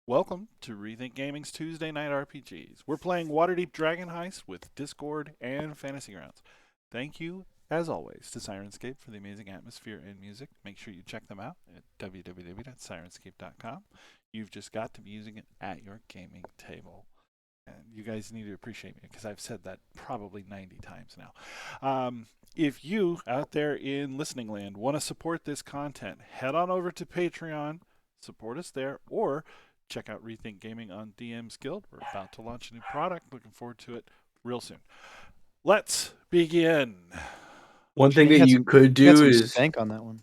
Welcome to Rethink Gaming's Tuesday Night RPGs. We're playing Waterdeep Dragon Heist with Discord and Fantasy Grounds. Thank you, as always, to Sirenscape for the amazing atmosphere and music. Make sure you check them out at www.sirenscape.com. You've just got to be using it at your gaming table. And you guys need to appreciate me because I've said that probably 90 times now. If you out there in listening land want to support this content, head on over to Patreon, support us there, or check out Rethink Gaming on DM's Guild. We're about to launch a new product. Looking forward to it real soon. Let's begin. One thing that you could You got do some is spank on that one.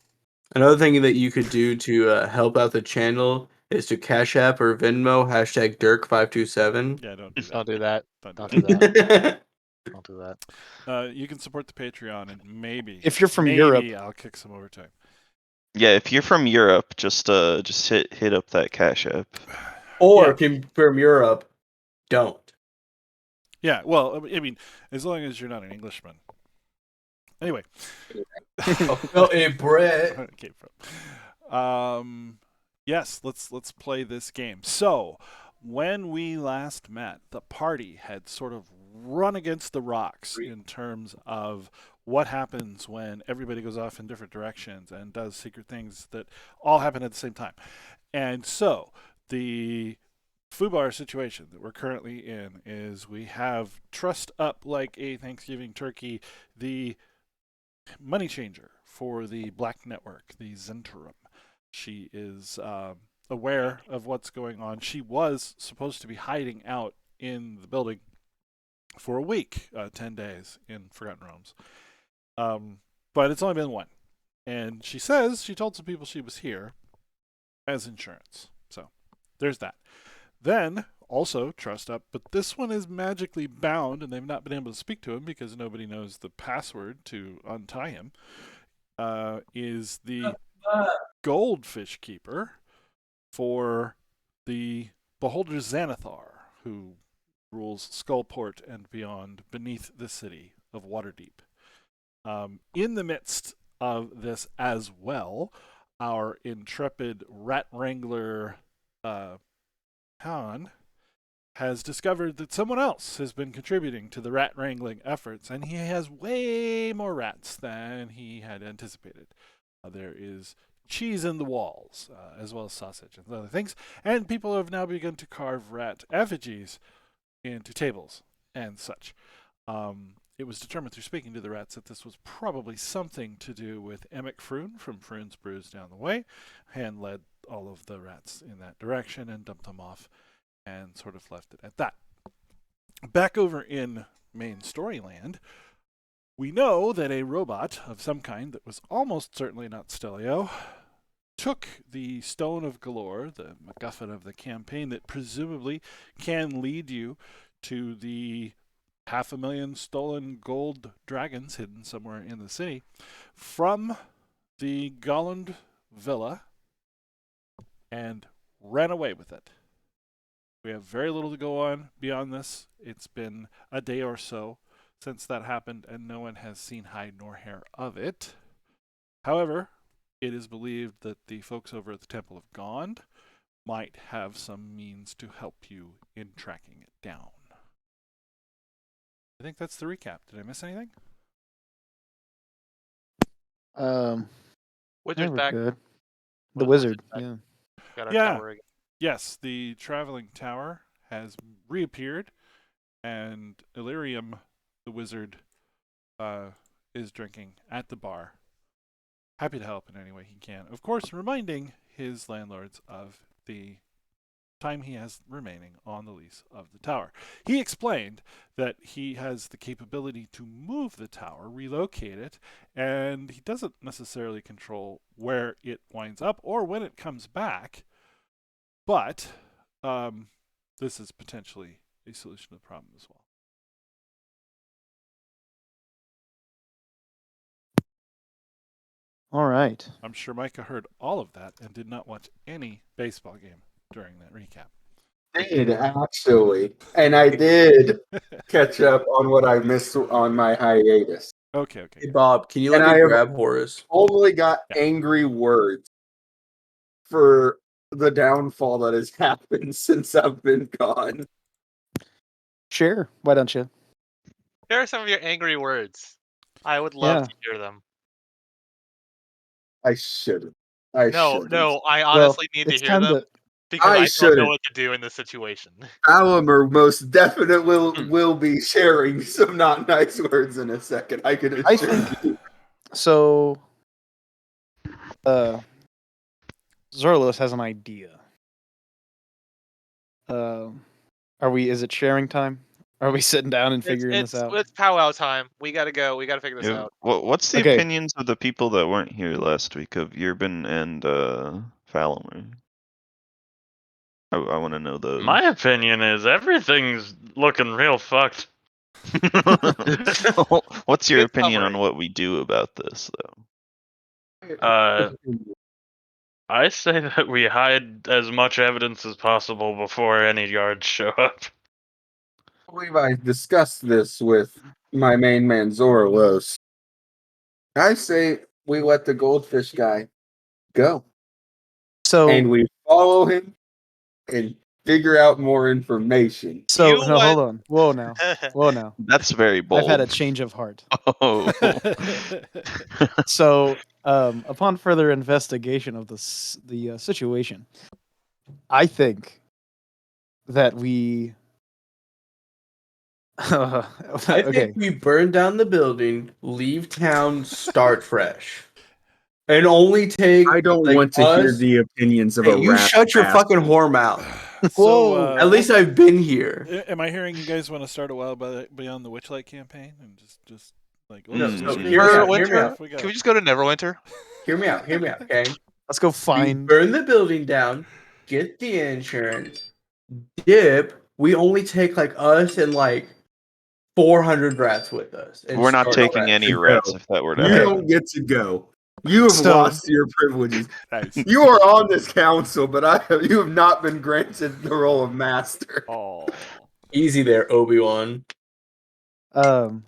another thing that you could do to help out the channel is to Cash App or Venmo #Dirk527. Yeah, don't do that. Don't do that. Don't Don't do do that. Don't do that. You can support the Patreon, and maybe If you're from maybe Europe, I'll kick some overtime. Yeah, if you're from Europe, just hit up that Cash App. Or Yeah. if you're from Europe, don't. Yeah, well, I mean, as long as you're not an Englishman. Anyway. A Brit. Okay, yes, let's play this game. So, when we last met, the party had sort of run against the rocks in terms of what happens when everybody goes off in different directions and does secret things that all happen at the same time. And so, the FUBAR situation that we're currently in is we have trussed up like a Thanksgiving turkey the money changer for the Black Network, the Zentrum. She is aware of what's going on. She was supposed to be hiding out in the building for a week, 10 days in Forgotten Realms. But it's only been one. And she says she told some people she was here as insurance. So there's that. Then, also trussed up, but this one is magically bound and they've not been able to speak to him because nobody knows the password to untie him, is the Goldfish Keeper for the Beholder Xanathar, who rules Skullport and beyond beneath the city of Waterdeep. In the midst of this as well, our intrepid rat wrangler Han has discovered that someone else has been contributing to the rat wrangling efforts, and he has way more rats than he had anticipated. There is cheese in the walls, as well as sausage and other things, and people have now begun to carve rat effigies into tables and such. It was determined through speaking to the rats that this was probably something to do with Emic Froon from Froon's Brews down the way. Han led all of the rats in that direction and dumped them off and sort of left it at that. Back over in main storyland, we know that a robot of some kind that was almost certainly not Stelio took the Stone of Galore, the MacGuffin of the campaign that presumably can lead you to the 500,000 stolen gold dragons hidden somewhere in the city, from the Golland Villa and ran away with it. We have very little to go on beyond this. It's been a day or so since that happened, and no one has seen hide nor hair of it. However, it is believed that the folks over at the Temple of Gond might have some means to help you in tracking it down. I think that's the recap. Did I miss anything? Wizard's back. Good. The What? wizard, yeah. Got our tower again. Yes, the traveling tower has reappeared, and Illyrium, the wizard, is drinking at the bar. Happy to help in any way he can. Of course, reminding his landlords of the time he has remaining on the lease of the tower. He explained that he has the capability to move the tower, relocate it, and he doesn't necessarily control where it winds up or when it comes back, but this is potentially a solution to the problem as well. All right. I'm sure Micah heard all of that and did not watch any baseball game during that recap. I did, actually. And I did catch up on what I missed on my hiatus. Okay. Hey, Bob, can you And let I me have grab Horace? Totally got angry words for the downfall that has happened since I've been gone. Sure. Why don't you? Share some of your angry words. I would love Yeah. to hear them. I shouldn't. No, I honestly need to it's hear time them to. because I I don't know shouldn't. what to do in this situation. Alamer most definitely will be sharing some not nice words in a second. I can I assure think you. so. Zorlos has an idea. Are we? Is it sharing time? Are we sitting down and figuring this out? It's powwow time. We gotta go. We gotta figure this Yeah, out. what's the Okay. opinions of the people that weren't here last week of Yerban and Falamer? I want to know those. My opinion is everything's looking real fucked. What's your Good opinion on summary. what we do about this, though? I say that we hide as much evidence as possible before any guards show up. I believe I discussed this with my main man Zoralos. I say we let the goldfish guy go. So And we follow him and figure out more information. So You no, hold went- on. Whoa now. Whoa now. That's very bold. I've had a change of heart. Oh. So, upon further investigation of the situation, I think that we. I Okay. think we burn down the building, leave town, start fresh, and only take. I don't like, want to hear us- the opinions of Hey, a you rat. shut your bastard. fucking whore mouth. So, At least I've been here. am I hearing you guys want to start a while beyond the Witchlight campaign and just like No, let's so screw hear me this out, up, hear me Neverwinter? out. off we go. Can we just go to Neverwinter? Hear me out, okay? Let's go We find. burn the building down, get the insurance, dip. We only take like us and like 400 rats with us. And We're not start taking fresh. any No. rats if that were to You Okay. happen. don't get to go. You have So- lost your privileges. Nice. You are on this council, but you have not been granted the role of master. Oh. Easy there, Obi-Wan. Okay.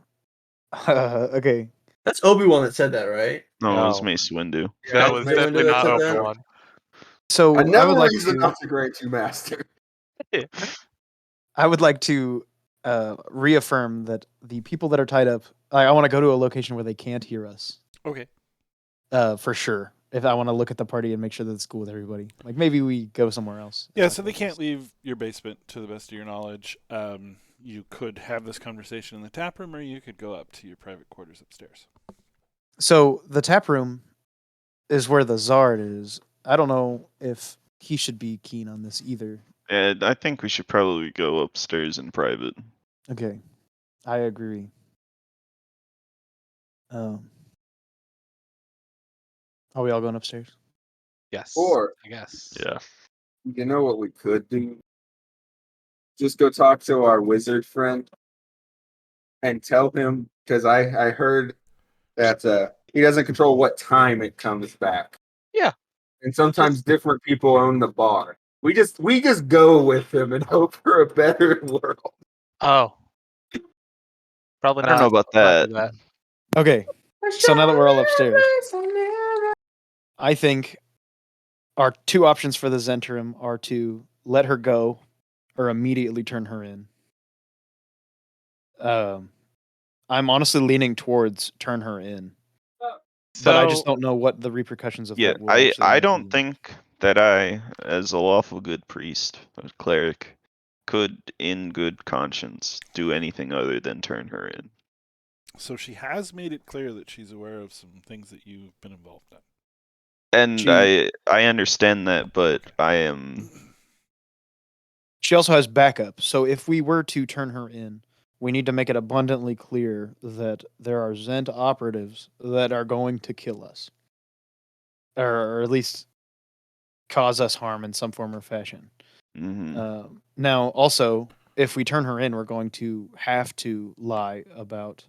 That's Obi-Wan that said that, right? No, it was No. Mace Windu. That was Mace Windu definitely that not said that? Obi-Wan. So Another reason not to grant you master. I would like to reaffirm that the people that are tied up. I want to go to a location where they can't hear us. Okay. For sure. If I want to look at the party and make sure that it's cool with everybody, like maybe we go somewhere else. Yeah, so they can't leave your basement to the best of your knowledge. You could have this conversation in the tap room, or you could go up to your private quarters upstairs. So the tap room is where the Zard is. I don't know if he should be keen on this either. And I think we should probably go upstairs in private. Okay, I agree. Are we all going upstairs? Yes. Or, I guess. Yeah. you know what we could do? Just go talk to our wizard friend and tell him, because I heard that he doesn't control what time it comes back. Yeah. And sometimes different people own the bar. We just go with him and hope for a better world. Oh. Probably I not. don't know about Let's that. not do Okay, so now that we're all upstairs, I think our two options for the Zentrum are to let her go or immediately turn her in. I'm honestly leaning towards turn her in, but I just So- don't know what the repercussions of Yeah, that will actually I might don't be. think that I, as a lawful good priest, a cleric, could, in good conscience, do anything other than turn her in. So she has made it clear that she's aware of some things that you've been involved in. And She- I understand that, but I am. She also has backup, so if we were to turn her in, we need to make it abundantly clear that there are Zent operatives that are going to kill us. Or at least cause us harm in some form or fashion. Mhm. Now, also, if we turn her in, we're going to have to lie about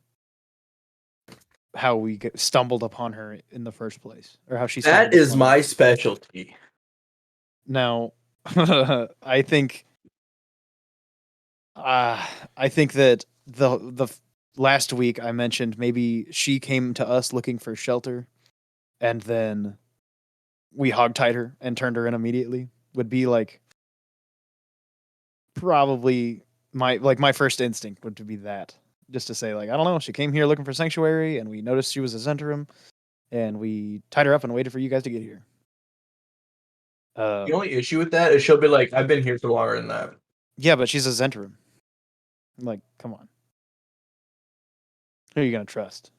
how we stumbled upon her in the first place, or how she stumbled That is upon my us. specialty. Now, I think that the last week I mentioned maybe she came to us looking for shelter, and then we hogtied her and turned her in immediately. would be like probably my first instinct would be that. Just to say, like, I don't know, she came here looking for sanctuary, and we noticed she was a Zentrum, and we tied her up and waited for you guys to get here. The only issue with that is she'll be like, I've been here for longer than that. Yeah, but she's a Zentrum. Like, come on. Who are you gonna trust?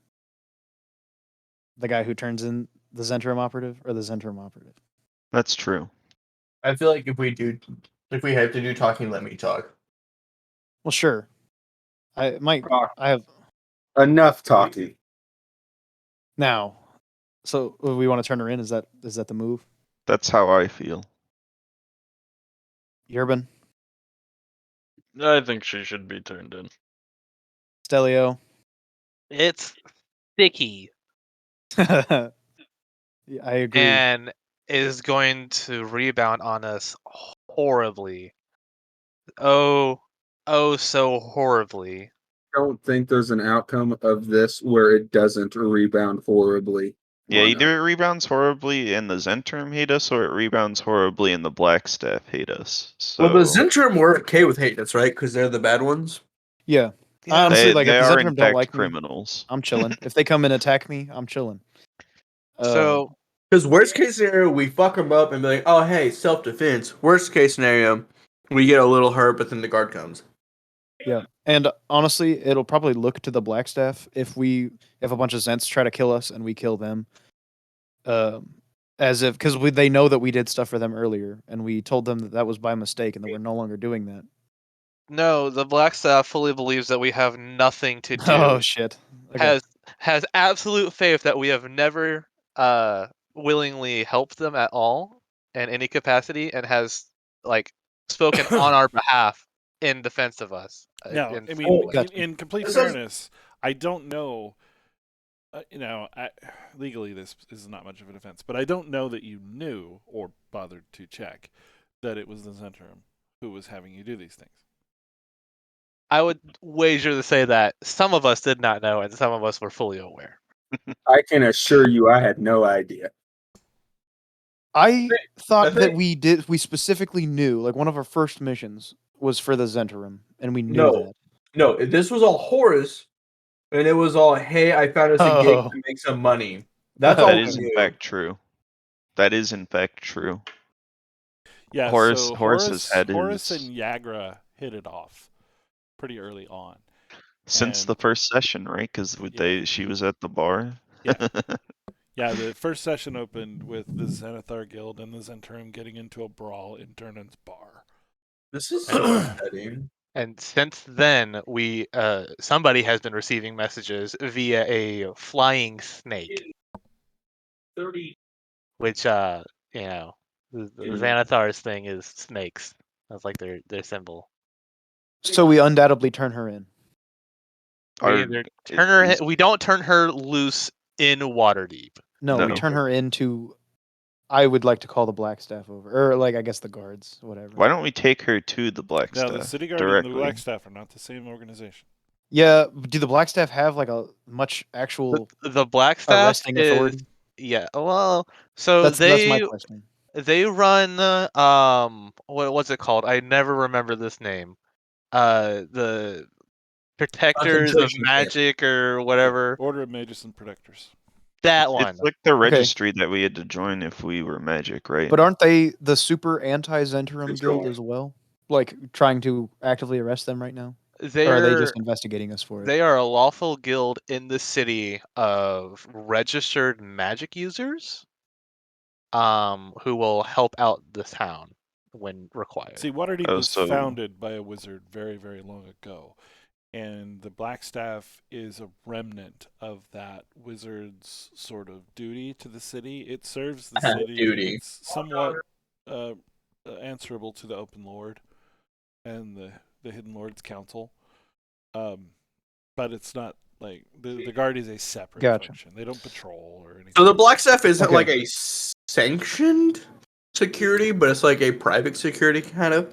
The guy who turns in the Zentrum operative or the Zentrum operative? That's true. I feel like if we have to do talking, let me talk. Well, sure. I have Enough talking. now. So we want to turn her in. Is that the move? That's how I feel. Urban, I think she should be turned in. Stelio. It's sticky Yeah, I agree. and is going to rebound on us horribly. Oh, so horribly. Don't think there's an outcome of this where it doesn't rebound horribly. Yeah, on either us. it rebounds horribly and the Zentrum hate us, or it rebounds horribly and the Blackstaff hate us. So Well, the Zentrum were okay with hate us, right? Because they're the bad ones. Yeah. Yeah. Honestly, they, like they if the are Zentrum in don't fact like me, criminals. I'm chilling. If they come and attack me, I'm chilling. So Because worst case scenario, we fuck them up and be like, oh, hey, self-defense. Worst case scenario, we get a little hurt, but then the guard comes. yeah. And honestly, it'll probably look to the Blackstaff if a bunch of Zents try to kill us and we kill them. As if because they know that we did stuff for them earlier, and we told them that was by mistake, and that we're no longer doing that. no, the Blackstaff fully believes that we have nothing to do. Oh shit! Okay. Has absolute faith that we have never willingly helped them at all in any capacity, and has like spoken on our behalf in defense of us. Now, in I some mean, way. Gotcha. in complete This is- fairness, I don't know. Legally, this is not much of an offense, but I don't know that you knew or bothered to check that it was the Zentrum who was having you do these things. I would wager to say that some of us did not know, and some of us were fully aware. I can assure you, I had no idea. I thought I think- that we specifically knew, like one of our first missions was for the Zentrum, and we knew No. that. No, this was all Horus, and it was all, hey, I found us a gig Oh. to make some money. That's all That we is in knew. fact true. That is in fact true. Yeah, Horus- so Horus has had Horus his- and Yagra hit it off pretty early on. Since the And- first session, right? Because she was at the bar. Yeah. Yeah, the first session opened with the Zenithar Guild and the Zentrum getting into a brawl in Durnan's bar. This is so upsetting. And since then, we somebody has been receiving messages via a flying snake, 30. which the Xanathar's thing is snakes. That's like their symbol. So we undoubtedly turn her in. We Are- either turn her. is- We don't turn her loose in Waterdeep. No, we No. turn her into. I would like to call the Blackstaff over, or like I guess the guards, whatever. Why don't we take her to the Now, Blackstaff the City Guard directly? and the Blackstaff are not the same organization. Yeah, do the Blackstaff have like a much actual The Blackstaff arresting is authority? yeah. Well, so That's my they question. run what's it called? I never remember this name. The Protectors of Concentration camp. Magic or whatever. Order of Magus and Protectors. That one. It's like the registry that we had to join if we were magic, right? But aren't they the super anti-Zentrum Control. guild as well? Like trying to actively arrest them right now? They Or are they are just investigating us for it? they are a lawful guild in the city of registered magic users, who will help out the town when required. See, Waterdeep Oh, was so- founded by a wizard very, very long ago. And the Blackstaff is a remnant of that wizard's sort of duty to the city. It serves the city. Duty. It's somewhat answerable to the Open Lord and the Hidden Lord's Council. But it's not like the guard is a separate Gotcha. function. They don't patrol or anything. So the Blackstaff isn't Okay. like a sanctioned security, but it's like a private security kind of.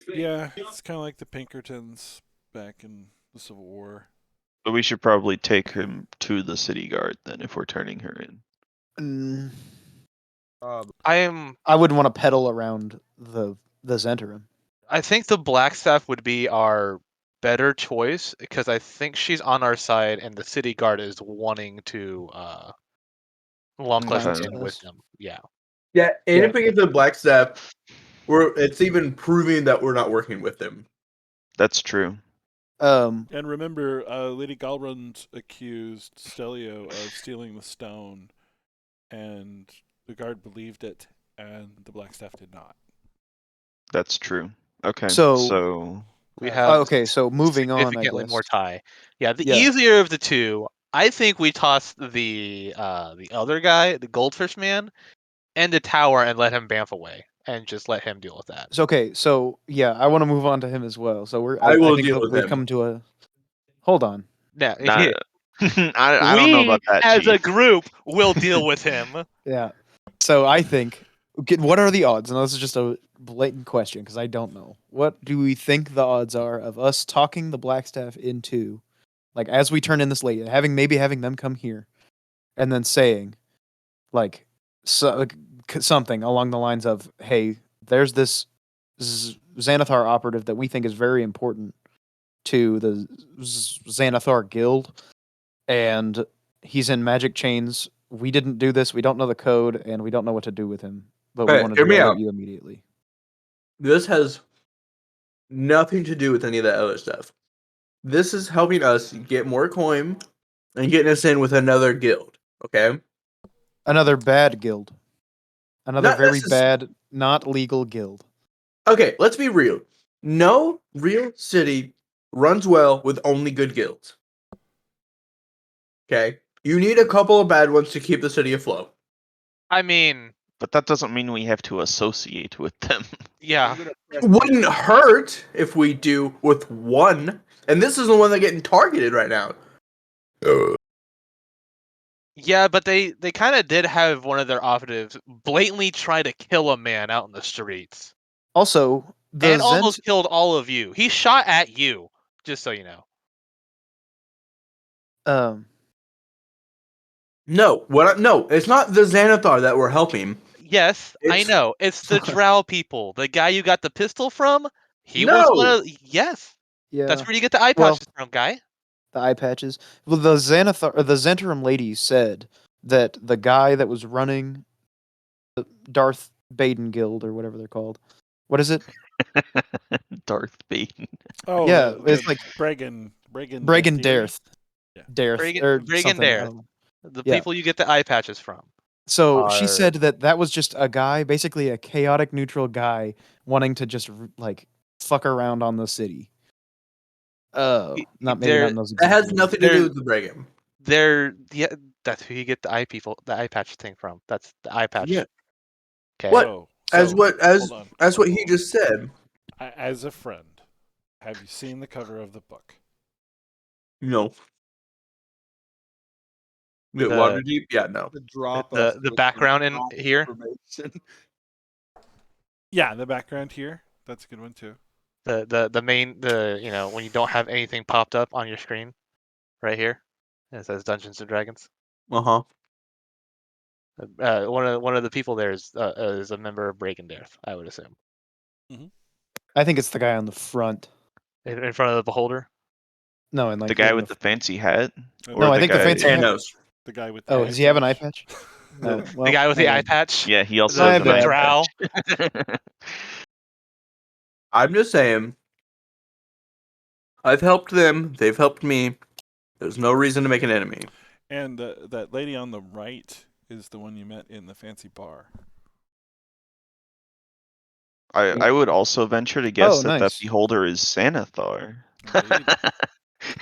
Yeah, it's kind of like the Pinkertons back in the Civil War. But we should probably take him to the city guard then if we're turning her in. Mm, I am I wouldn't want to peddle around the Zentarum. I think the Blackstaff would be our better choice because I think she's on our side, and the city guard is wanting to lump us Cleanse in with us. them. Yeah. Yeah, and Yeah. if we get the Black Staff, it's even proving that we're not working with them. That's true. Um, And remember, Lady Galrund accused Stelio of stealing the stone, and the guard believed it, and the Blackstaff did not. That's true. Okay. So- We Uh, have okay, so moving on, I significantly guess. more tie. Yeah, the Yeah. easier of the two. I think we toss the other guy, the goldfish man, and the tower and let him bamf away and just let him deal with that. So okay, so yeah, I want to move on to him as well. So I will think deal with we've him. come to a. Hold on. Now, Not, I don't know about that, as a Chief. group will deal with him. Yeah. So I think, what are the odds? And this is just a blatant question because I don't know. What do we think the odds are of us talking the Blackstaff into, like, as we turn in this lady, maybe having them come here, and then saying, like, something along the lines of, "Hey, there's this Xanathar operative that we think is very important to the Xanathar Guild, and he's in magic chains. We didn't do this. We don't know the code, and we don't know what to do with him. But we Hey, wanted hear to me alert out. you immediately." This has nothing to do with any of that other stuff. This is helping us get more coin and getting us in with another guild. Okay? Another bad guild. Another Not very necess- bad, not legal guild. Okay, let's be real. No real city runs well with only good guilds. Okay? You need a couple of bad ones to keep the city afloat. I mean, But that doesn't mean we have to associate with them. yeah. It wouldn't hurt if we do with one. And this is the one that's getting targeted right now. Yeah, but they kind of did have one of their operatives blatantly try to kill a man out in the streets. Also, the And almost killed all of you. He shot at you, just so you know. No, no, it's not the Xanathar that we're helping. Yes, I It's- know. It's the Drow people. The guy you got the pistol from, he was one No! of. Yes, yeah, that's where you get the eye Well- patches from, guy. the eye patches. Well, the Xanathar or the Zentarum lady said that the guy that was running the Darth Baden Guild or whatever they're called. What is it? Darth Bane. Oh, Yeah, the it's like Bregan Bregan Darth. Yeah. Darth or Bregan something. I Darth. don't know. The Yeah. people you get the eye patches from. So she are- said that was just a guy, basically a chaotic neutral guy wanting to just like fuck around on the city. Not maybe not in those That has exact words. nothing to do with the Bregan. Yeah, that's who you get the eye patch thing from. That's the eye patch. Yeah. Okay. What? Oh, As so, what hold on. he just said. As a friend, have you seen the cover of the book? No. The- Waterdeep? Yeah, no. The drop The- of the background in wrong here? information. Yeah, the background here. That's a good one too. The main when you don't have anything popped up on your screen, right here, it says Dungeons and Dragons. Uh-huh. One of the people there is a member of Breakendarth, I would assume, I think it's the guy on the front. in front of the beholder. No, and like The guy in with the fancy hat? No, No, I think the fancy hat- Thanos. The guy with the Oh, eye does he have an eye patch? patch? The, Oh, well, the guy with the my eye bad. patch. Yeah, he also The- has an My eye the drow. patch. I'm just saying. I've helped them. They've helped me. There's no reason to make an enemy. And that lady on the right is the one you met in the fancy bar. I would also venture to guess Oh, that nice. beholder is Xanathar. Indeed.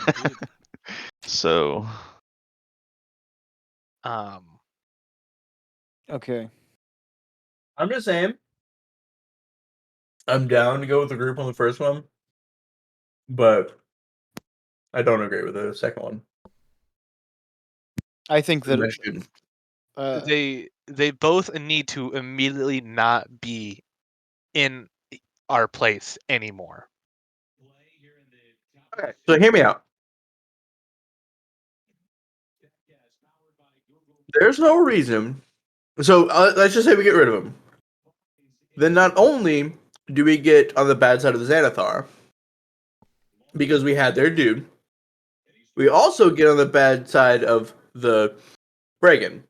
Indeed. So, Okay. I'm just saying. I'm down to go with the group on the first one. But I don't agree with the second one. I think that Mission. They both need to immediately not be in our place anymore. Okay, so hear me out. There's no reason. So let's just say we get rid of them. then not only do we get on the bad side of the Xanathar, because we had their dude, we also get on the bad side of the Bregan.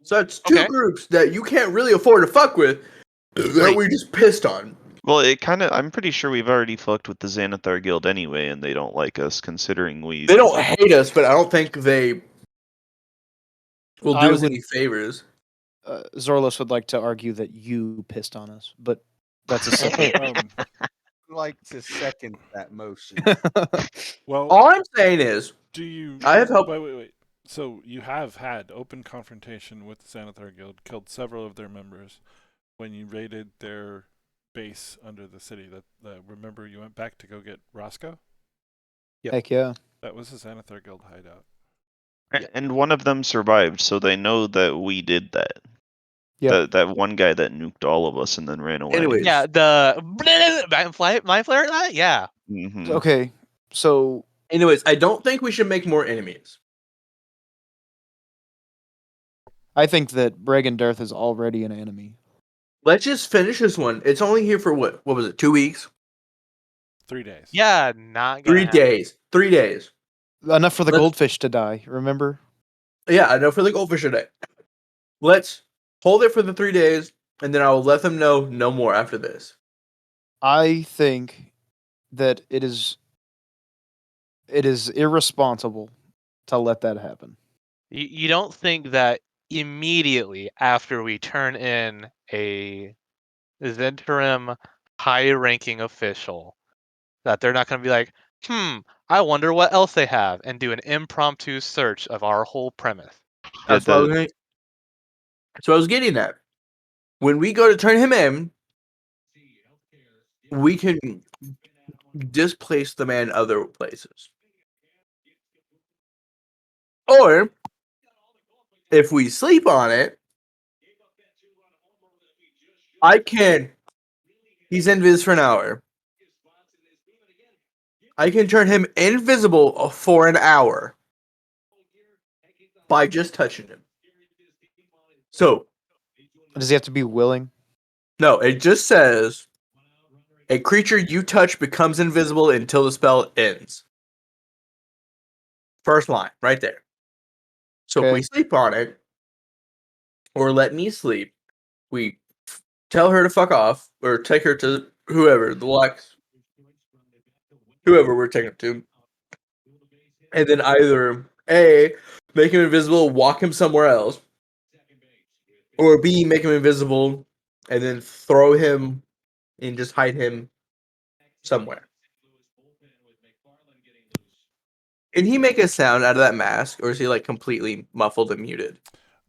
So that's two Okay. groups that you can't really afford to fuck with that Wait. we just pissed on. Well, I'm pretty sure we've already fucked with the Xanathar Guild anyway, and they don't like us, considering we. They don't hate us, but I don't think they will I do us would- any favors. Zorlos would like to argue that you pissed on us, but that's a separate. Um, Like to second that motion. well, All I'm saying is, do you? I have helped. Wait. So you have had open confrontation with the Xanathar Guild, killed several of their members when you raided their base under the city. That remember you went back to go get Roscoe? Heck yeah. That was the Xanathar Guild hideout. And one of them survived, so they know that we did that. Yeah. That one guy that nuked all of us and then ran away. Anyways, Yeah, the mind flare. Yeah. Mhm. Okay, so I don't think we should make more enemies. I think that Bregan Darth is already an enemy. Let's just finish this one. It's only here for what? What was it? 2 weeks? 3 days. Yeah, not gonna 3 happen. days. 3 days. Enough for the Let's- goldfish to die, remember? Yeah, I know for the goldfish today. Let's hold it for the 3 days, and then I will let them know no more after this. I think that it is irresponsible to let that happen. You don't think that immediately after we turn in a Zentrim high-ranking official that they're not going to be like, I wonder what else they have, and do an impromptu search of our whole premise. That's what I was getting at. When we go to turn him in, we can displace the man other places. Or, if we sleep on it, he's invis for an hour. I can turn him invisible for an hour by just touching him. So, Does he have to be willing? no, it just says a creature you touch becomes invisible until the spell ends. First line, right there. So if we Okay. sleep on it, or let me sleep, we tell her to fuck off, or take her to whoever, the Lex, whoever we're taking her to, and then either A, make him invisible, walk him somewhere else, or B, make him invisible, and then throw him and just hide him somewhere. Can he make a sound out of that mask, or is he like completely muffled and muted?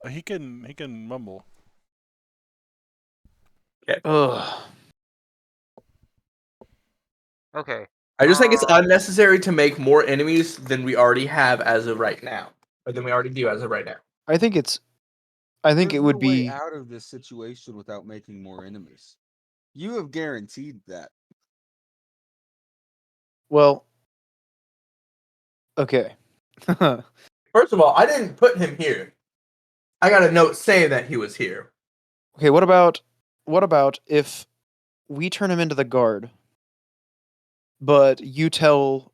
He can mumble. Ugh. Okay. I just think it's unnecessary to make more enemies than we already have as of right now, or than we already do as of right now. I think it There's would no way be out of this situation without making more enemies. You have guaranteed that. well. Okay. First of all, I didn't put him here. I got a note saying that he was here. Okay, what about if we turn him into the guard, but you tell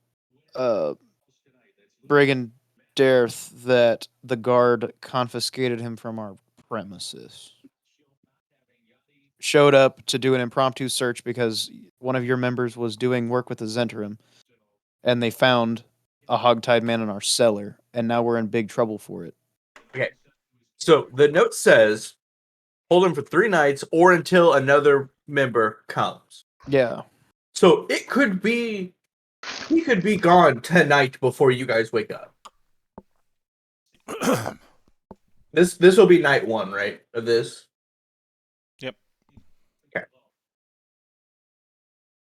Bregan Darth that the guard confiscated him from our premises. Showed up to do an impromptu search because one of your members was doing work with the Zentrim, and they found a hogtied man in our cellar, and now we're in big trouble for it. Okay. So the note says, hold him for 3 nights or until another member comes. Yeah. So it could be, he could be gone tonight before you guys wake up. This will be night 1, right? Of this? Yep. Okay.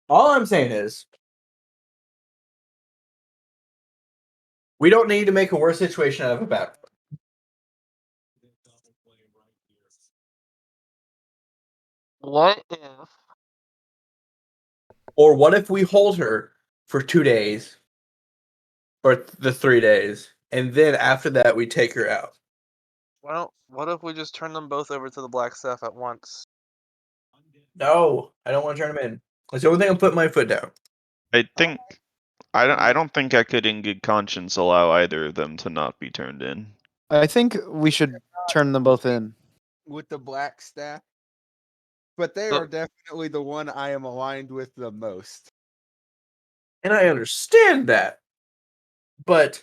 All I'm saying is, we don't need to make a worse situation out of a bad one. What if? Or what if we hold her for 2 days? Or the 3 days. And then after that, we take her out. Well, what if we just turn them both over to the black staff at once? No, I don't want to turn him in. That's the only thing I'm putting my foot down. I think I don't think I could in good conscience allow either of them to not be turned in. I think we should turn them both in. With the black staff. But they are definitely the one I am aligned with the most. And I understand that. But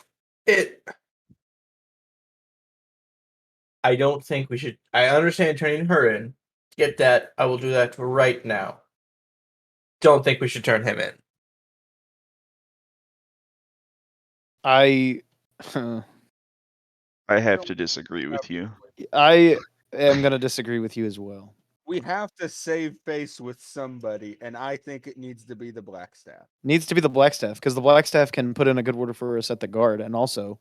I don't think we should. I understand turning her in. Get that. I will do that right now. Don't think we should turn him in. I I have to disagree with you. I am gonna disagree with you as well. We have to save face with somebody, and I think it needs to be the black staff. Needs to be the black staff because the black staff can put in a good order for us at the guard, and also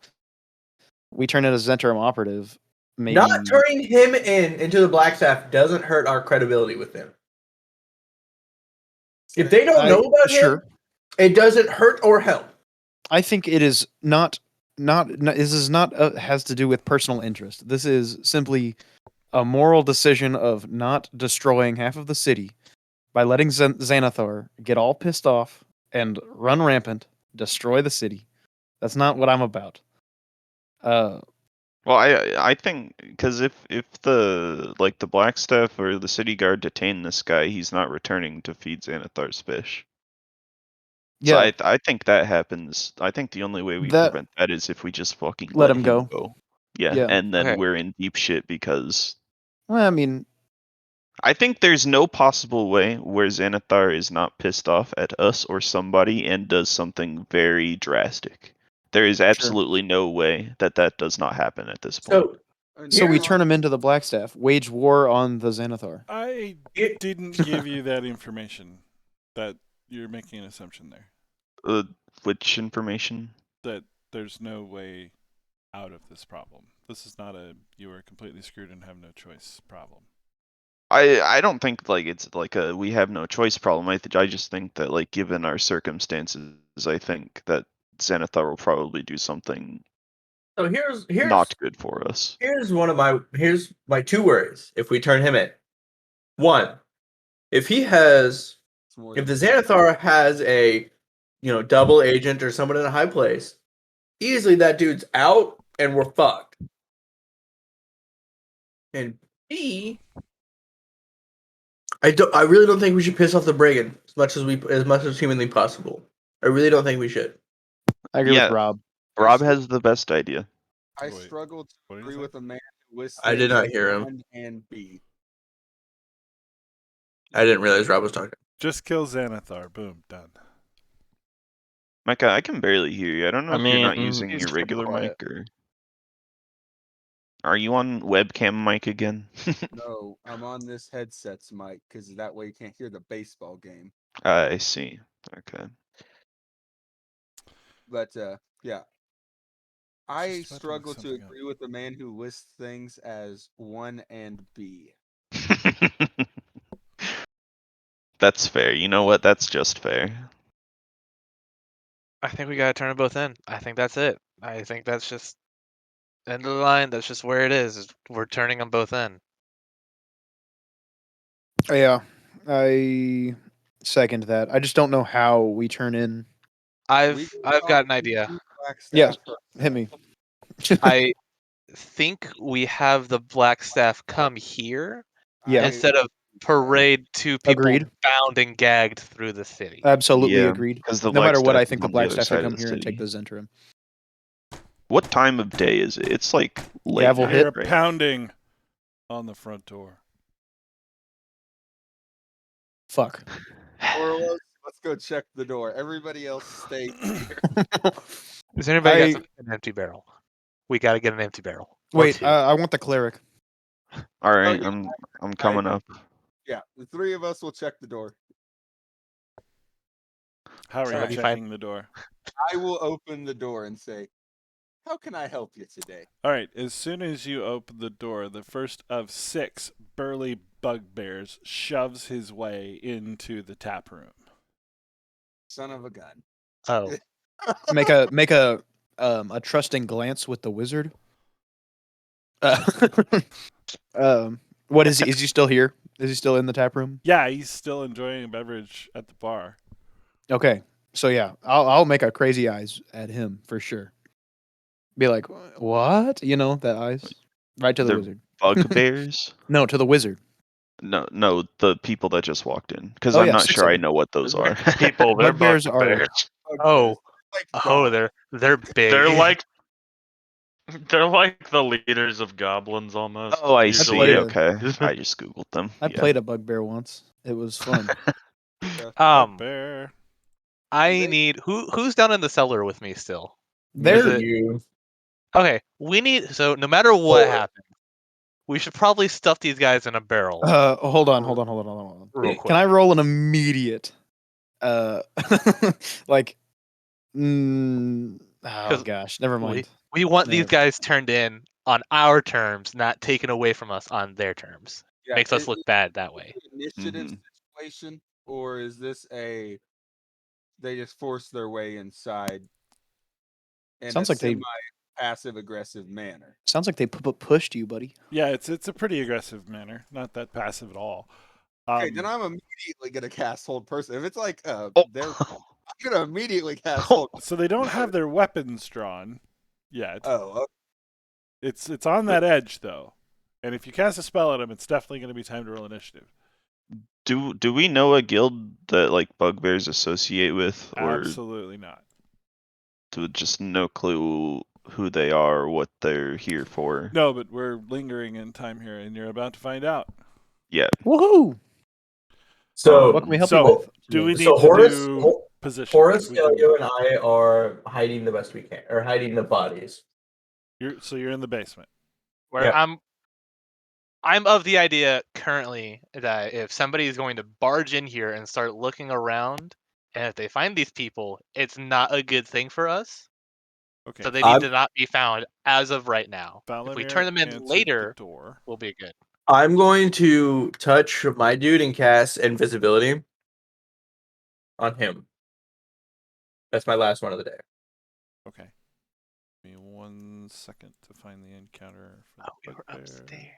we turn in a Zentrum operative. Maybe Not turning him into the black staff doesn't hurt our credibility with them. If they don't know about him, it doesn't hurt or help. I think it is not. This is not has to do with personal interest. This is simply a moral decision of not destroying half of the city by letting Xanathar get all pissed off and run rampant, destroy the city. That's not what I'm about. Well, I think because if the black staff or the city guard detain this guy, he's not returning to feed Xanathar's fish. So Yeah, I think that happens. I think the only way we That- prevent that is if we just fucking Let let him him go. Yeah, Yeah. and then Okay. we're in deep shit because well, I mean, I think there's no possible way where Xanathar is not pissed off at us or somebody and does something very drastic. There is absolutely no way that does not happen at this point. so we turn him into the black staff, wage war on the Xanathar. I didn't give you that information. That you're making an assumption there. Which information? That there's no way out of this problem. This is not a you are completely screwed and have no choice problem. I don't think like it's like a we have no choice problem. I just think that like given our circumstances, I think that Xanathar will probably do something So here's not good for us. Here's my two worries if we turn him in. One, if the Xanathar has a double agent or someone in a high place, easily that dude's out and we're fucked. And B, I really don't think we should piss off the brigand as much as humanly possible. I really don't think we should. I agree with Rob. Rob has the best idea. I struggle to agree with a man who lists I did things not as hear him. 1 and B. I didn't realize Rob was talking. Just kill Xanathar. Boom. Done. Micah, I can barely hear you. I don't know I if you're not mean, using he's your super regular quiet. mic or. Are you on webcam mic again? No, I'm on this headset's mic because that way you can't hear the baseball game. I see. Okay. But yeah, I Just about to look struggle to something up. agree with the man who lists things as 1 and B. That's fair. You know what? That's just fair. I think we gotta turn them both in. I think that's it. I think that's just end of the line. That's just where it is we're turning them both in. Yeah, I second that. I just don't know how we turn in. I've got an idea. Yeah, hit me. I think we have the black staff come here Yeah. instead of parade two people Agreed. bound and gagged through the city. Absolutely Yeah, agreed. 'cause the No matter black what, I staff think is the on the black other staff side can of come the here and take city. the Zentrum. What time of day is it? It's like late. Gavel night, hit. They're right? pounding on the front door. Fuck. Let's go check the door. Everybody else stay here. Has anybody got an empty barrel? We gotta get an empty barrel. Or Wait, two. I want the cleric. All right, yeah, I'm coming up. Yeah, the three of us will check the door. How are Alright. you checking the door? I will open the door and say, "How can I help you today?" All right. As soon as you open the door, the first of 6 burly bugbears shoves his way into the tap room. Son of a gun. Oh. Make a trusting glance with the wizard. What is he? Is he still here? Is he still in the tap room? Yeah, he's still enjoying a beverage at the bar. Okay, so yeah, I'll make a crazy eyes at him for sure. Be like, what? You know that eyes, right to the They're wizard. bugbears? No, to the wizard. No, the people that just walked in. Because Oh I'm yeah, not 6 sure of I them. know what those They're are. people. They're Bugbears are- bugbears. Oh, Like oh, dogs. they're big. They're like the leaders of goblins almost. Oh, I usually. see. Okay, I just googled them. I Yeah. played a bugbear once. It was fun. Bugbear. I need who's down in the cellar with me still. There, it- you. Okay, we need so no matter what happens, we should probably stuff these guys in a barrel hold on. real Can quick. Can I roll an immediate? Like, oh 'Cause gosh, never mind. We want these Never. guys turned in on our terms, not taken away from us on their terms. Yeah, Makes us is look it bad that way. an initiative Mhm. situation, or is this a they just force their way inside in Sounds a like they passive aggressive manner? sounds like they pushed you, buddy. Yeah, it's a pretty aggressive manner, not that passive at all. Okay, then I'm immediately gonna cast Hold Person. If it's like Oh. they're I'm gonna immediately cast Hold. So they don't have their weapons drawn yet. Oh, okay. It's on that edge though, and if you cast a spell at them, it's definitely going to be time to roll initiative. Do we know a guild that like bugbears associate with, or Absolutely not. just no clue who they are or what they're here for? No, but we're lingering in time here, and you're about to find out. Yeah. Woohoo! So, What can we help so you with? do we need so to Horace, do positions? Horace, We can- Elio, and I are hiding the best we can, or hiding the bodies. you're in the basement. Where Yeah. I'm of the idea currently that if somebody is going to barge in here and start looking around, and if they find these people, it's not a good thing for us. Okay. So they need to not be found as of right now. If we Valamir turn them in answered later, the door. we'll be good. I'm going to touch my dude and cast invisibility on him. That's my last one of the day. Okay. Give me 1 second to find the encounter for the We were bugbear. upstairs.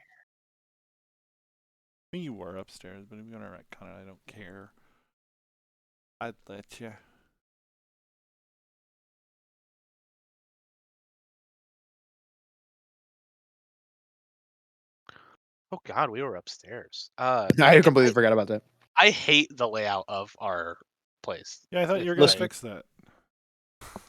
I mean, you were upstairs, but if you're gonna retcon it, I don't care. I'd let you. Oh God, we were upstairs. I completely forgot about that. I hate the layout of our place. Yeah, I thought It's you were gonna Listen. fix that.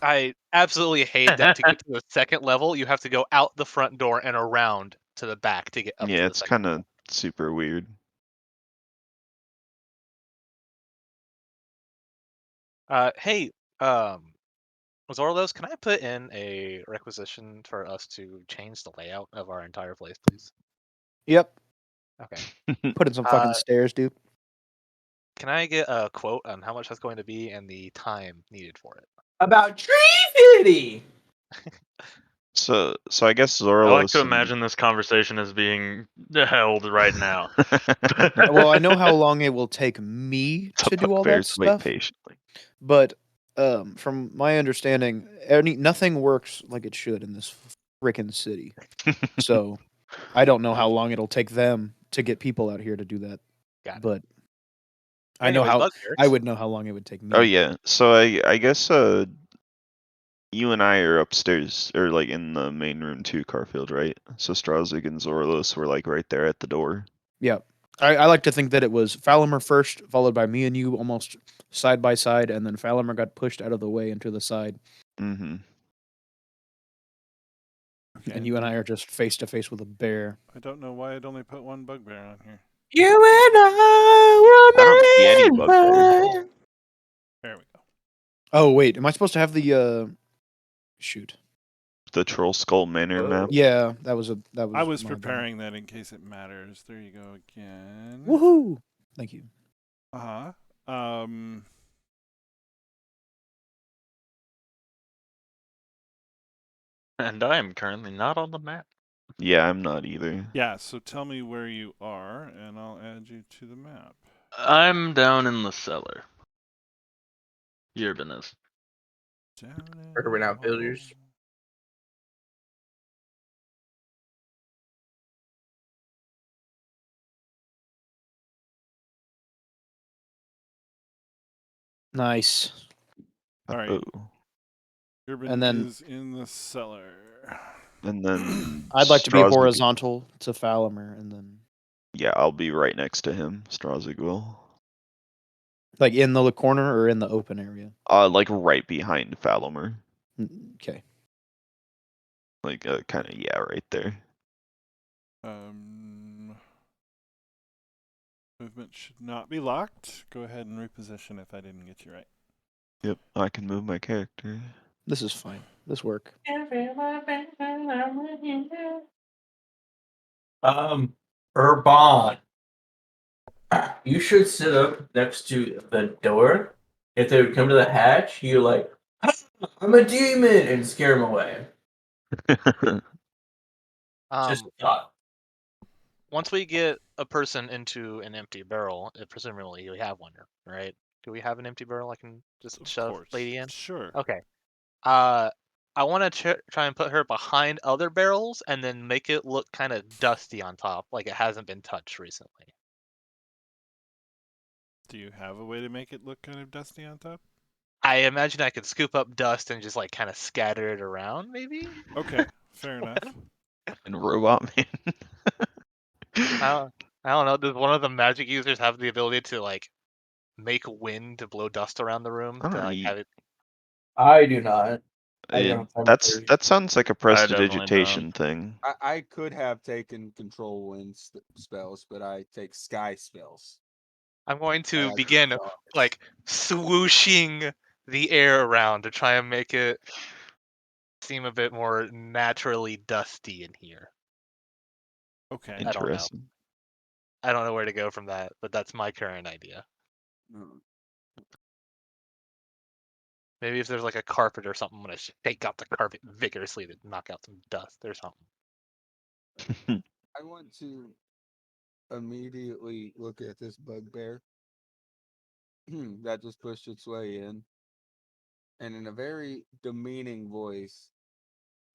I absolutely hate that to get to the second level, you have to go out the front door and around to the back to get up to Yeah, the it's second. kind of super weird. Hey, Zorlos, can I put in a requisition for us to change the layout of our entire place, please? Yep. Okay. Put in some fucking stairs, dude. Can I get a quote on how much that's going to be and the time needed for it? About Tree City. So I guess I Zoralos. like to imagine this conversation as being held right now. Well, I know how long it will take me The to do all that bugbears wait stuff, patiently. but from my understanding, nothing works like it should in this frickin' city. So I don't know how long it'll take them to get people out here to do that. Got it. But I know Anyways, how bugbears. I would know how long it would take me. Oh yeah. So I guess you and I are upstairs or like in the main room too, Carfield, right? So Strazig and Zoralos were like right there at the door. Yeah. I like to think that it was Falamer first, followed by me and you almost side by side, and then Falamer got pushed out of the way into the side. Mm-hmm. And you and I are just face to face with a bear. I don't know why I'd only put one bugbear on here. You and I I don't see any bugbears. There we go. Oh wait, am I supposed to have the shoot? The Troll Skull Manor map. Yeah, that was I was my bad. preparing that in case it matters. There you go again. Woohoo! Thank you. Uh-huh. And I am currently not on the map. Yeah, I'm not either. Yeah, so tell me where you are, and I'll add you to the map. I'm down in the cellar. Yerbin is. Down in Urban the Outfitters. hole. Nice. All right. Oh. Urban And then- is in the cellar. And then I'd like to be Strazig- horizontal to Falamer, and then Yeah, I'll be right next to him. Strazig will. like in the corner or in the open area. Like right behind Falamer. Okay. Like kind of right there. Movement should not be locked. Go ahead and reposition if I didn't get you right. Yep, I can move my character. This is fine. This work. Urban. You should sit up next to the door. If they would come to the hatch, you like, I'm a demon, and scare them away. Just a thought. Once we get a person into an empty barrel, presumably we have one, right? Do we have an empty barrel I can just Of shove course. lady in? Sure. Okay. I want to try and put her behind other barrels and then make it look kind of dusty on top, like it hasn't been touched recently. Do you have a way to make it look kind of dusty on top? I imagine I could scoop up dust and just like kind of scatter it around, maybe. Okay, fair enough. And Robot Man. I don't know. Does one of the magic users have the ability to like make wind to blow dust around the room I to don't like know, have it? I do not. I don't have that sounds like a definitely prestidigitation thing. I could have taken control wind spells, but I take sky spells. I'm going I to like begin stars. like swooshing the air around to try and make it seem a bit more naturally dusty in here. Okay. I don't know. Interesting. I don't know where to go from that, but that's my current idea. Mm. Maybe if there's like a carpet or something, I'm gonna shake out the carpet vigorously to knock out some dust or something. I want to immediately look at this bugbear that just pushed its way in, and in a very demeaning voice,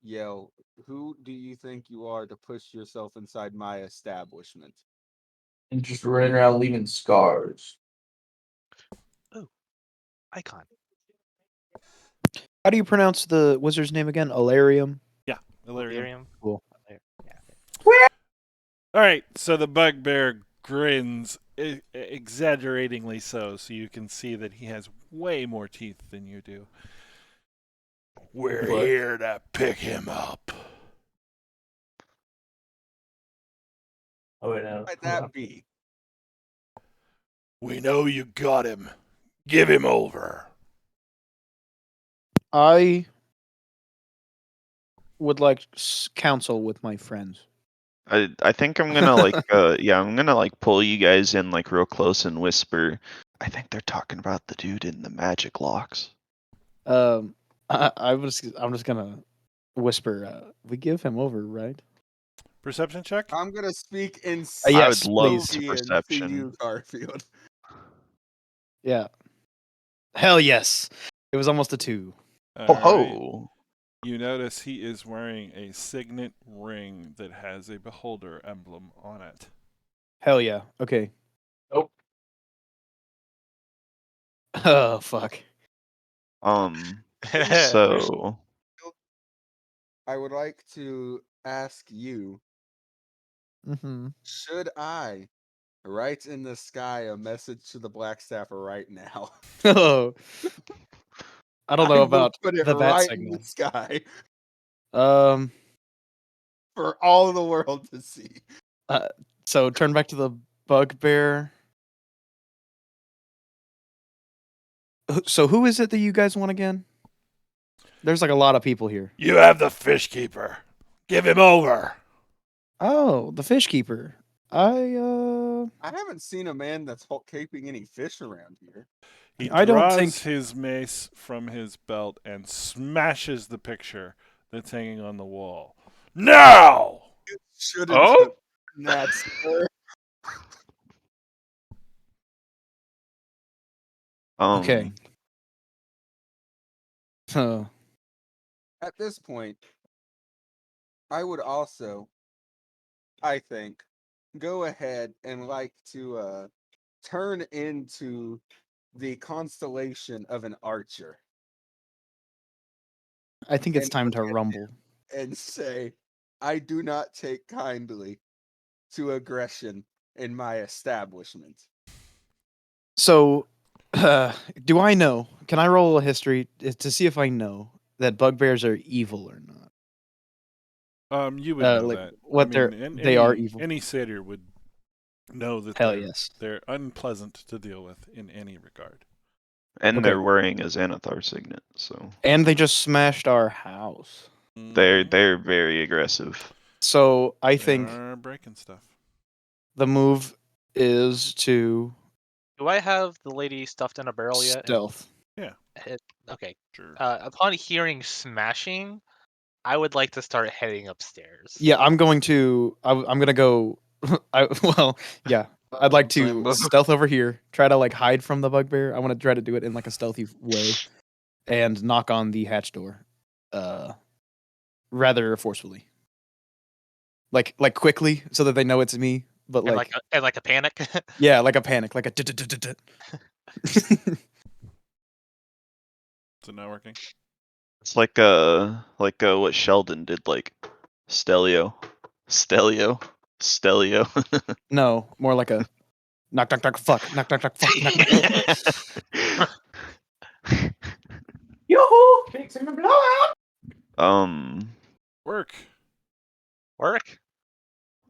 yell, "Who do you think you are to push yourself inside my establishment?" And just running around leaving scars. Icon. How do you pronounce the wizard's name again? Alarium? Yeah, Illyrium. Delirium. Cool. Yeah. All right, so the bugbear grins, exaggeratingly so you can see that he has way more teeth than you do. We're What? here to pick him up. Oh wait, no. Might that be? We know you got him. Give him over. I would like counsel with my friends. I think I'm gonna like I'm gonna like pull you guys in like real close and whisper. I think they're talking about the dude in the magic locks. I'm just gonna whisper. We give him over, right? Perception check? I'm gonna speak in Yes, I would love please. to Sylvian perception. to you, Garfield. Yeah. Hell yes. It was almost a 2. All Oh right. ho! You notice he is wearing a signet ring that has a beholder emblem on it. Hell yeah. Okay. Nope. Oh fuck. So I would like to ask you, Mm-hmm. should I write in the sky a message to the Blackstaffer right now? Oh. I don't know I will about put it the bat right in the signal. sky Um. for all the world to see. So turn back to the bugbear. So who is it that you guys want again? There's like a lot of people here. You have the fish keeper. Give him over. Oh, the fish keeper. I haven't seen a man that's keeping any fish around here. He I don't draws think- his mace from his belt and smashes the picture that's hanging on the wall. Now! Shouldn't Oh? have done that, sir. Okay. Oh. At this point, I would also, I think, go ahead and like to turn into the constellation of an archer I think it's And time look to at rumble. and say, I do not take kindly to aggression in my establishment. So, do I know? Can I roll a history to see if I know that bugbears are evil or not? You would know Like that. what they are evil. Any satyr would know that Hell yes. they're unpleasant to deal with in any regard. And Okay. they're wearing a Xanathar signet, so And they just smashed our house. they're very aggressive. So I think They're breaking stuff. the move is to Do I have the lady stuffed in a barrel yet? stealth. Okay. Sure. Upon hearing smashing, I would like to start heading upstairs. Yeah, I'm going to. I'm gonna go. Yeah. I'd like Same to move. stealth over here, try to like hide from the bugbear. I want to try to do it in like a stealthy way, and knock on the hatch door, rather forcefully. Like quickly, so that they know it's me. But And like, like a panic. yeah, like a panic, like a. Is it not working? It's like what Sheldon did, like Stelio. No, more like a knock, knock, knock, fuck, knock, knock, knock, fuck, knock, knock. Yoo-hoo! Fixing the blowout! Work. Work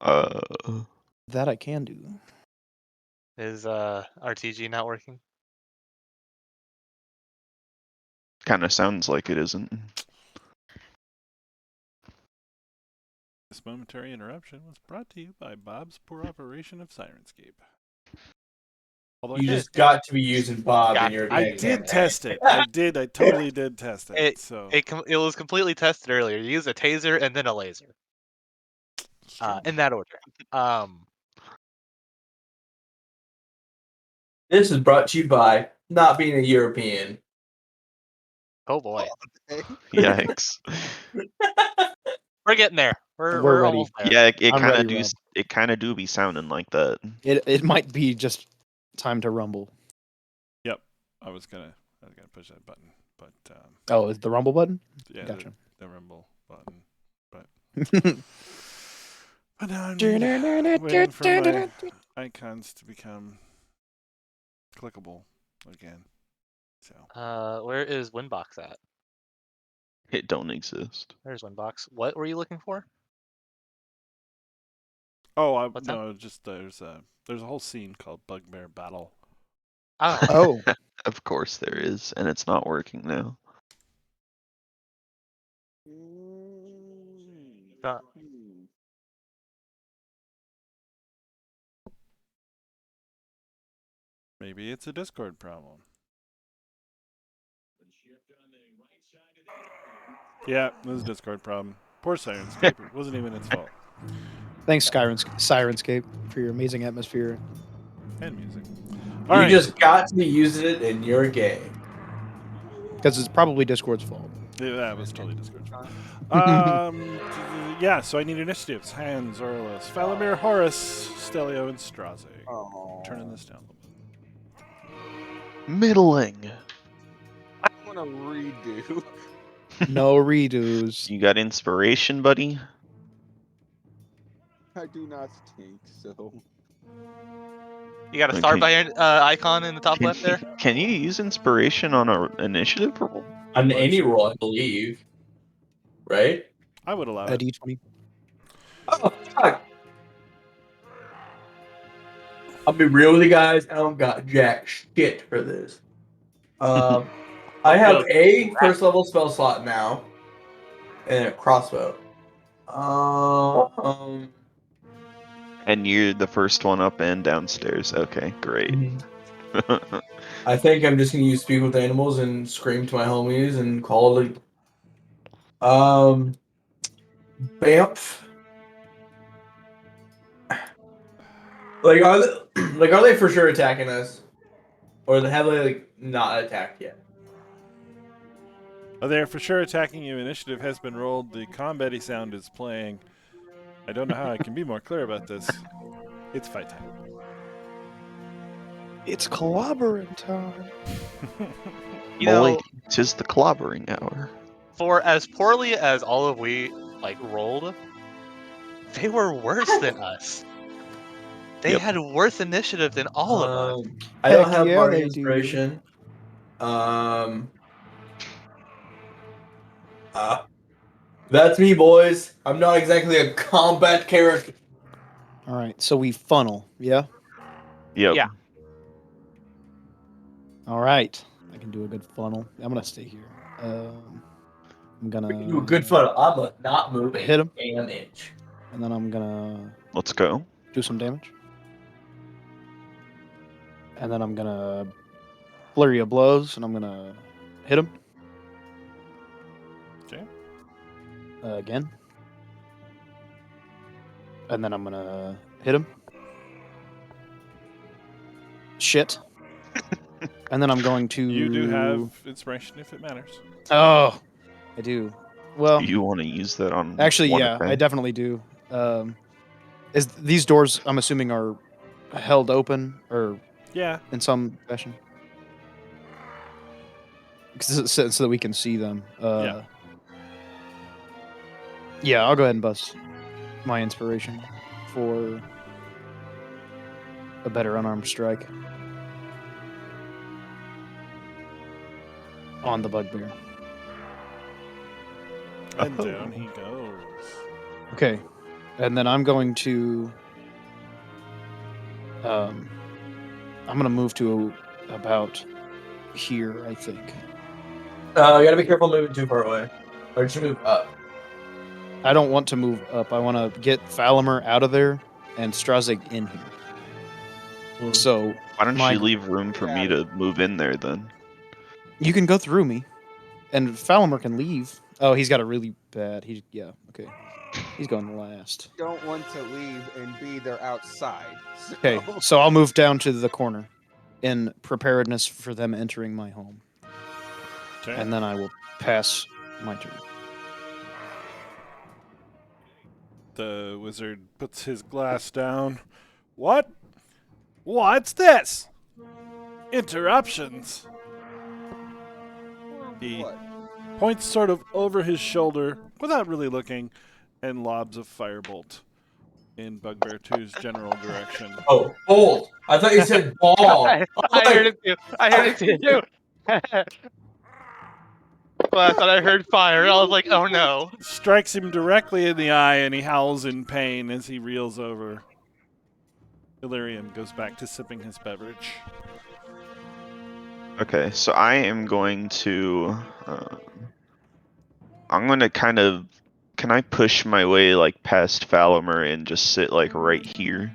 That I can do. is RTG not working? Kind of sounds like it isn't. This momentary interruption was brought to you by Bob's poor operation of Sirenscape. Although You just got to be using Bob Yeah, in your I game did campaign. test it. I totally did test it. So It was completely tested earlier. You use a taser and then a laser. it's true. In that order. This is brought to you by not being a European. Oh boy, Yikes. we're getting there. We're ready. almost there. Yeah, it I'm kind ready, of do. Rob. It kind of do be sounding like that. It might be just time to rumble. I was gonna push that button, but Oh, is the rumble button? yeah, Gotcha. the rumble button. But now I'm waiting for my icons to become clickable again. So Where is Winbox at? It don't exist. There's Winbox. What were you looking for? What's that? no, just there's a whole scene called Bugbear Battle. Oh, Oh, Of course there is, and it's not working now. uh, Maybe it's a Discord problem. Yeah, it was a Discord problem. Poor Sirenscape. It wasn't even its fault. thanks, Sirenscape, for your amazing atmosphere. And music. You just got to be using it in your game. Because it's probably Discord's fault. Yeah, that was totally Discord's fault. Yeah, so I need initiatives. Hans, Orlos, Falamir, Horus, Stelio, and Straze. Turning this down a little bit. Middling. I want to redo. No redos. You got inspiration, buddy? I do not think so. you got a star Okay. by your icon in the top Can, left there. can you use inspiration on an initiative roll? On Well, any sure. roll, I believe. Right? I would allow A it. D20. Oh, fuck. I'll be real with you guys. I don't got jack shit for this. I have a first level spell slot now, and a crossbow. And you're the first one up and downstairs. Okay, great. I think I'm just gonna use speak with animals and scream to my homies and call it. Bamf. Like are they for sure attacking us, or have they like not attacked yet? Oh, they're for sure attacking you. Initiative has been rolled. The combat-y sound is playing. I don't know how I can be more clear about this. It's fight time. It's clobbering time. You know, tis the clobbering hour. for as poorly as all of we like rolled, they were worse than us. They Yep. had worse initiative than all of us. I don't Heck have yeah, bardic they do. inspiration. That's me, boys. I'm not exactly a combat character. All right, so we funnel, yeah? Yep. Yeah. All right. I can do a good funnel. I'm going to stay here. I'm going We can do a to good funnel. I'm not moving. hit him, Damn inch. and then I'm going to Let's go. do some damage. And then I'm going to flurry of blows, and I'm going to hit him. Okay. Again. And then I'm going to hit him. Shit. And then I'm going to... You do have inspiration if it matters. Oh, I do. Well, You want to use that on actually, one yeah, I attack? definitely do. Is these doors, I'm assuming, are held open or Yeah. in some fashion? So that we can see them. Yeah. Yeah, I'll go ahead and bust my inspiration for a better unarmed strike on the bugbear. And Oh. down he goes. Okay, and then I'm going to I'm gonna move to about here, I think. You gotta be careful moving too far away. Or just move up. I don't want to move up. I want to get Falamer out of there and Strazig in here. So Why don't my- you leave room for me to move in there then? you can go through me, and Falamer can leave. Oh, he's got a really bad. Yeah, okay. He's going last. Don't want to leave and be there outside. So. Okay, so I'll move down to the corner in preparedness for them entering my home, Okay. and then I will pass my turn. The wizard puts his glass down. What? What's this? Interruptions. He What? points sort of over his shoulder without really looking and lobs a firebolt in Bugbear 2's general direction. Oh, bold. I thought you said ball. I heard it too. I heard it too. Well, I thought I heard fire. I was like, oh no. Strikes him directly in the eye and he howls in pain as he reels over. Illyrium goes back to sipping his beverage. Okay, so I am going to. I'm going to kind of. Can I push my way like past Falamer and just sit like right here?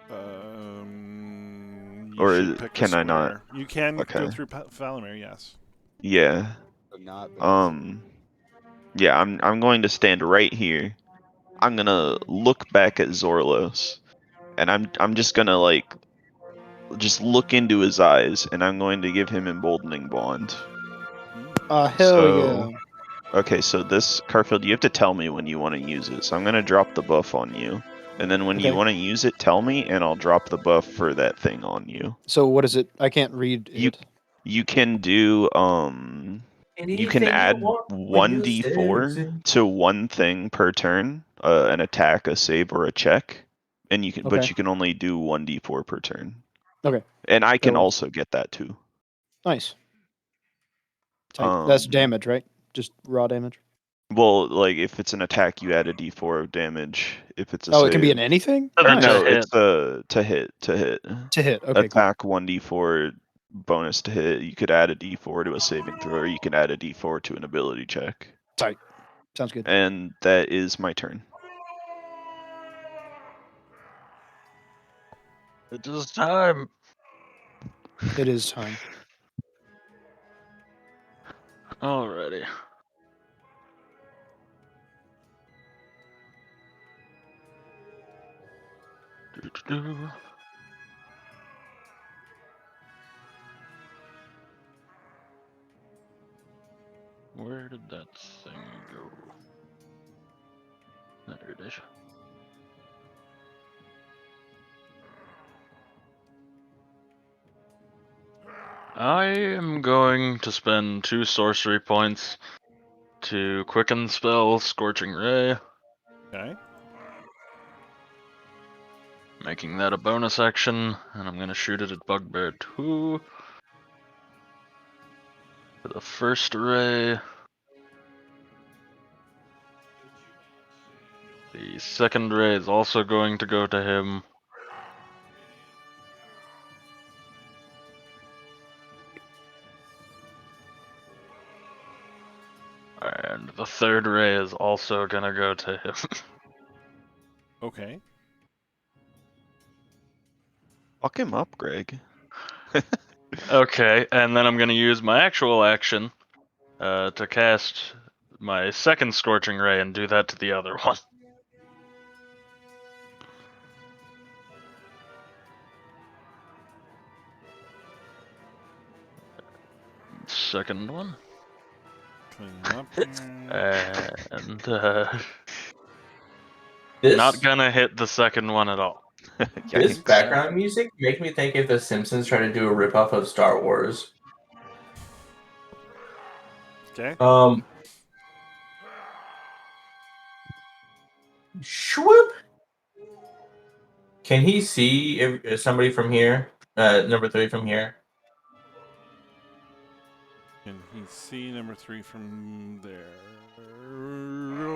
You Or should pick a can I not? square. You can Okay. go through Falamer, yes. Yeah. But not bad. Yeah. I'm going to stand right here. I'm gonna look back at Zorlos, and I'm just gonna like just look into his eyes, and I'm going to give him emboldening bond. Hell So- yeah. Okay, so this Carfield, you have to tell me when you want to use it. So I'm gonna drop the buff on you, and then when you Okay. want to use it, tell me, and I'll drop the buff for that thing on you. So what is it? I can't read You- it. You can do you can add 1d4 to one thing per turn, an attack, a save, or a check, and you can, but Okay. you can only do 1d4 per turn. Okay. And I can So- also get that too. Nice. Tight. That's Um, damage, right? Just raw damage. Well, like if it's an attack, you add a d4 of damage. If it's a Oh, save, it can be in anything? Or or Nice. no, to hit. it's to hit. To hit. Okay, cool. Attack 1d4 bonus to hit. You could add a d4 to a saving throw, or you can add a d4 to an ability check. Sounds good. And that is my turn. It is time. It is time. Alrighty. Do-do-do. Where did that thing go? There it is. I am going to spend 2 sorcery points to quicken spell Scorching Ray, Okay. making that a bonus action, and I'm going to shoot it at Bugbear 2. For the first ray. The second ray is also going to go to him. And the third ray is also gonna go to him. Okay. Fuck him up, Greg. Okay, and then I'm gonna use my actual action to cast my second Scorching Ray and do that to the other one. Second one. Clean him up here. And This not gonna hit the second one at all. this Yikes. background music makes me think if the Simpsons try to do a ripoff of Star Wars. Okay. Swoop. Can he see if somebody from here? Number 3 from here. Can he see number 3 from there?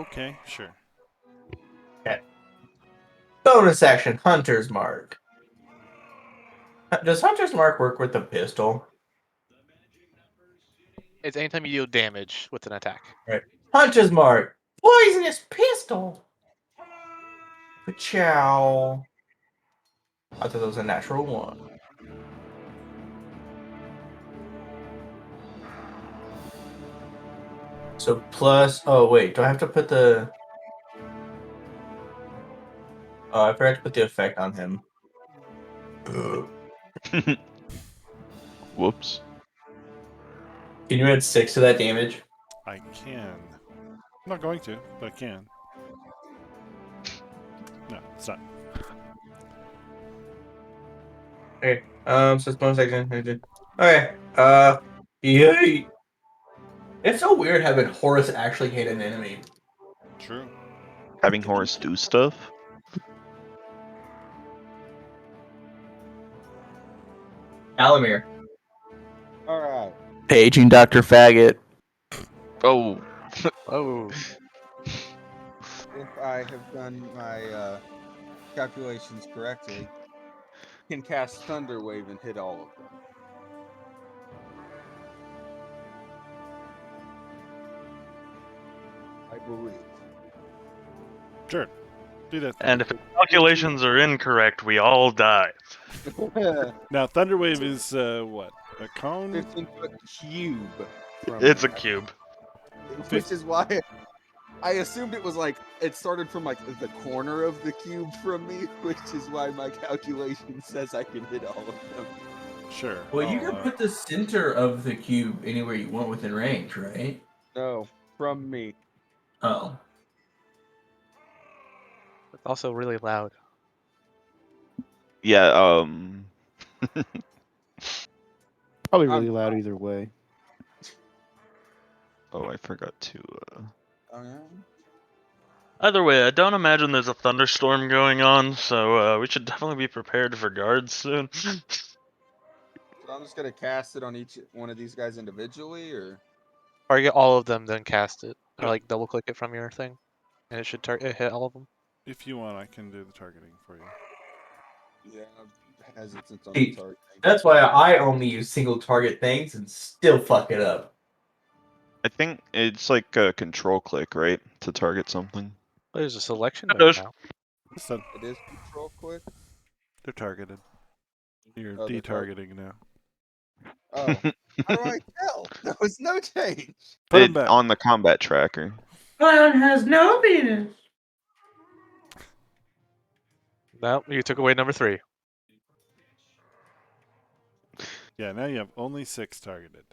Okay, sure. Bonus action, Hunter's Mark. Does Hunter's Mark work with the pistol? It's anytime you deal damage with an attack. Right. Hunter's Mark. Poisonous pistol. Chow. I thought that was a natural 1. So plus. Oh wait, do I have to put the? Oh, I forgot to put the effect on him. Whoops. Can you add 6 to that damage? I can. I'm not going to, but I can. No, it's not. Okay. So it's bonus action. Okay. Yay. It's so weird having Horus actually hit an enemy. True. Having Horus do stuff? Alamir. All right. Paging Dr. Faggot. Oh. Oh. If I have done my calculations correctly, can cast Thunder Wave and hit all of them. I believe. Sure. Do that. And if the calculations are incorrect, we all die. Now, Thunderwave is what? A cone? 15-foot cube. From It's a me. cube. Which is why I assumed it was like it started from like the corner of the cube from me, which is why my calculation says I can hit all of them. Sure. Well, you I'll, can put the center of the cube anywhere you want within range, right? No, from me. Oh. It's also really loud. Yeah, Probably really loud either way. Oh, I forgot to, Oh, yeah? Either way, I don't imagine there's a thunderstorm going on, so we should definitely be prepared for guards soon. So I'm just gonna cast it on each one of these guys individually, or Target all of them, then cast it, or like double click it from your thing, and it should hit all of them. if you want, I can do the targeting for you. yeah, I'm hesitant on Hey, the target. That's why I only use single target things and still fuck it up. I think it's like a control click, right? To target something. There's a selection It mode does. now. Listen, It is control quick. they're targeted. You're Oh, they're de-targeting now. Oh, how do I tell? There was no change. Put 'em back. On the combat tracker. Clown has no penis. No, you took away number 3. Yeah, now you have only 6 targeted.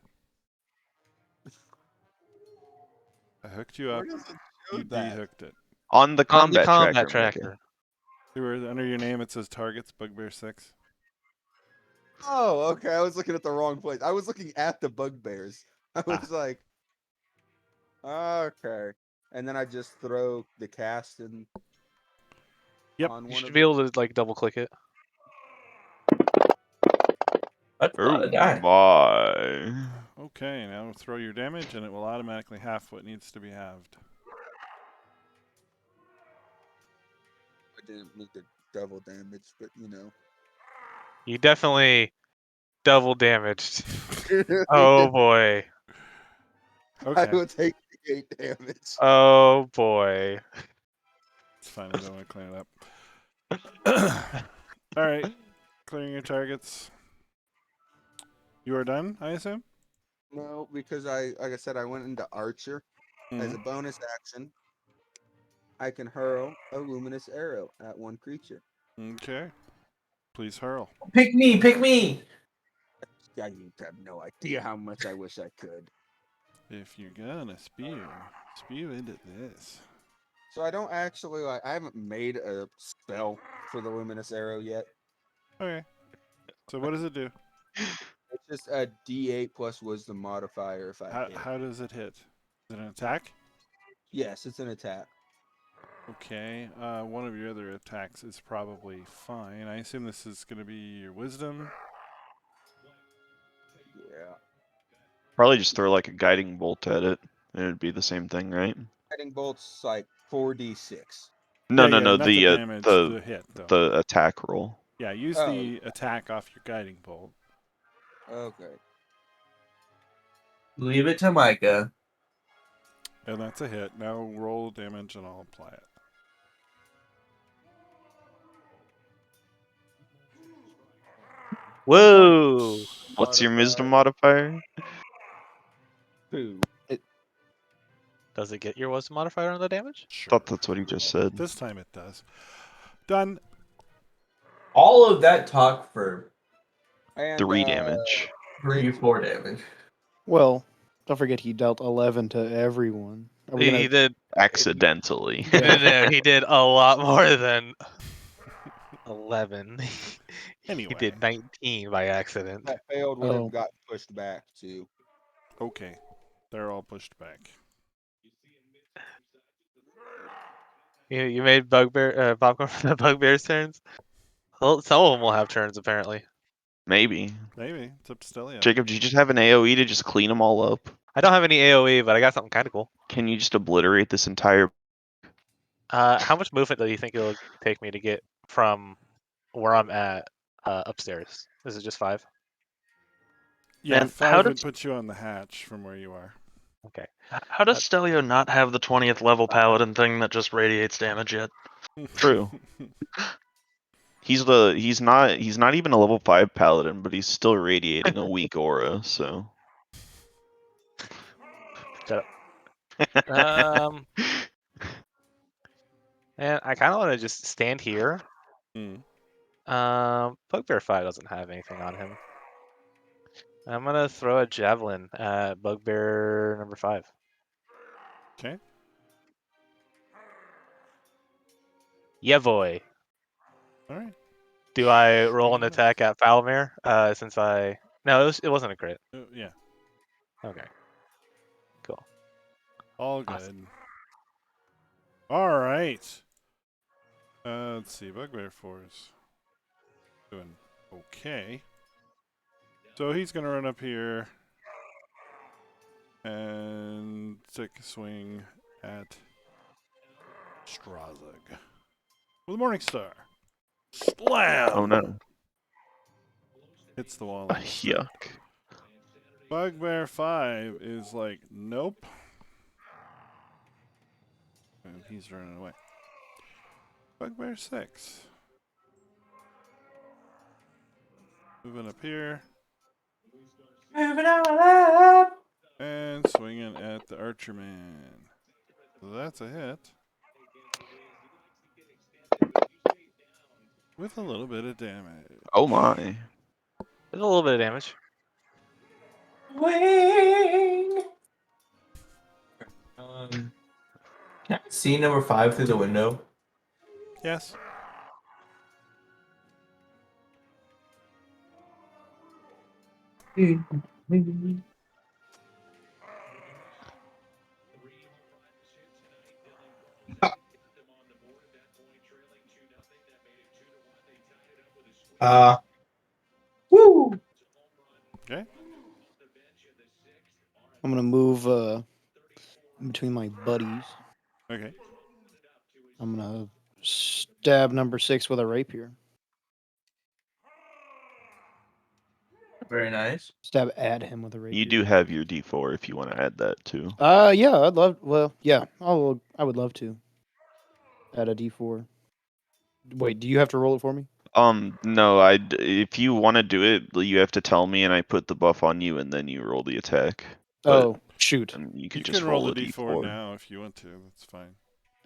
I hooked you up. Where does it show You that? de-hooked it. On the On the combat, combat tracker. tracker. See where under your name it says targets, Bugbear 6? Oh, okay. I was looking at the wrong place. I was looking at the bugbears. I was like, okay. And then I just throw the cast and Yep. on You one should of be able to like double click it. That's a lot Oh of die. my. Okay, now throw your damage, and it will automatically half what needs to be halved. I didn't make the double damage, but you know. You definitely double damaged. Oh boy. I Okay, will take the 8 damage. Oh boy. it's fine. I don't want to clean it up. All right, clearing your targets. You are done, I assume? No, because like I said, I went into Archer as a bonus action. I can hurl a luminous arrow at one creature. Okay. Please hurl. Pick me, pick me. I have no idea how much I wish I could. If you're gonna spew into this. So I don't actually like. I haven't made a spell for the luminous arrow yet. Okay. So what does it do? It's just a D8 plus wisdom modifier if I hit. How does it hit? Is it an attack? Yes, it's an attack. Okay. One of your other attacks is probably fine. I assume this is gonna be your wisdom. Yeah. Probably just throw like a guiding bolt at it. And it'd be the same thing, right? Guiding bolt's like 4d6. No, Yeah, no, yeah, no. not the The damage, the the hit though. the attack roll. Yeah, use Oh. the attack off your guiding bolt. Okay. Leave it to Micah. And that's a hit. Now roll damage and I'll apply it. Whoa. What's your wisdom Modifier. modifier? 2. Does it get your wisdom modifier on the damage? Sure. Thought that's what he just said. This time it does. Done. All of that talk for And 3 damage. 4 damage. Well, don't forget he dealt 11 to everyone. Are we He gonna? did. Accidentally. No, he did a lot more than 11. Anyway. He did 19 by accident. that failed would Oh. have got pushed back too. Okay. They're all pushed back. You made bugbear popcorn for the bugbear's turns. Well, some of them will have turns apparently. Maybe. Maybe. It's up to Stellia. Jacob, do you just have an AoE to just clean them all up? I don't have any AOE, but I got something kind of cool. Can you just obliterate this entire... How much movement do you think it'll take me to get from where I'm at upstairs? Is it just 5? Yeah, And how 5 would does put you on the hatch from where you are. Okay. how does Stelio not have the 20th level paladin thing that just radiates damage yet? True. He's not even a level 5 paladin, but he's still radiating a weak aura, so... Shut up. And I kind of want to just stand here. Mm. Bugbear 5 doesn't have anything on him. I'm gonna throw a javelin at Bugbear number 5. Okay. Yeah, boy. All right. Do I roll an Fair enough. attack at Falmir? Since no, it wasn't a crit. Yeah. Okay. Cool. All good. Awesome. All right. Let's see. Bugbear 4's doing okay. So he's going to run up here and take a swing at Strazag with a Morning Star. Slam! Oh no. Hits the wall. Yuck. Bugbear 5 is like, nope. And he's running away. Bugbear 6. Moving up here. Moving on up. And swinging at the Archer Man. So that's a hit. With a little bit of damage. Oh my. There's a little bit of damage. Wing. Can I see number 5 through the window? Yes. Woo! Okay. I'm gonna move between my buddies. Okay. I'm gonna stab number 6 with a rapier. Very nice. Stab at him with a rapier. You do have your D4 if you want to add that too. Yeah, I'd love. Well, yeah, I would love to. Add a D4. Wait, do you have to roll it for me? No, if you want to do it, you have to tell me, and I put the buff on you, and then you roll the attack. But Oh, shoot! you could You just can roll a the D4 now if you want to. That's fine.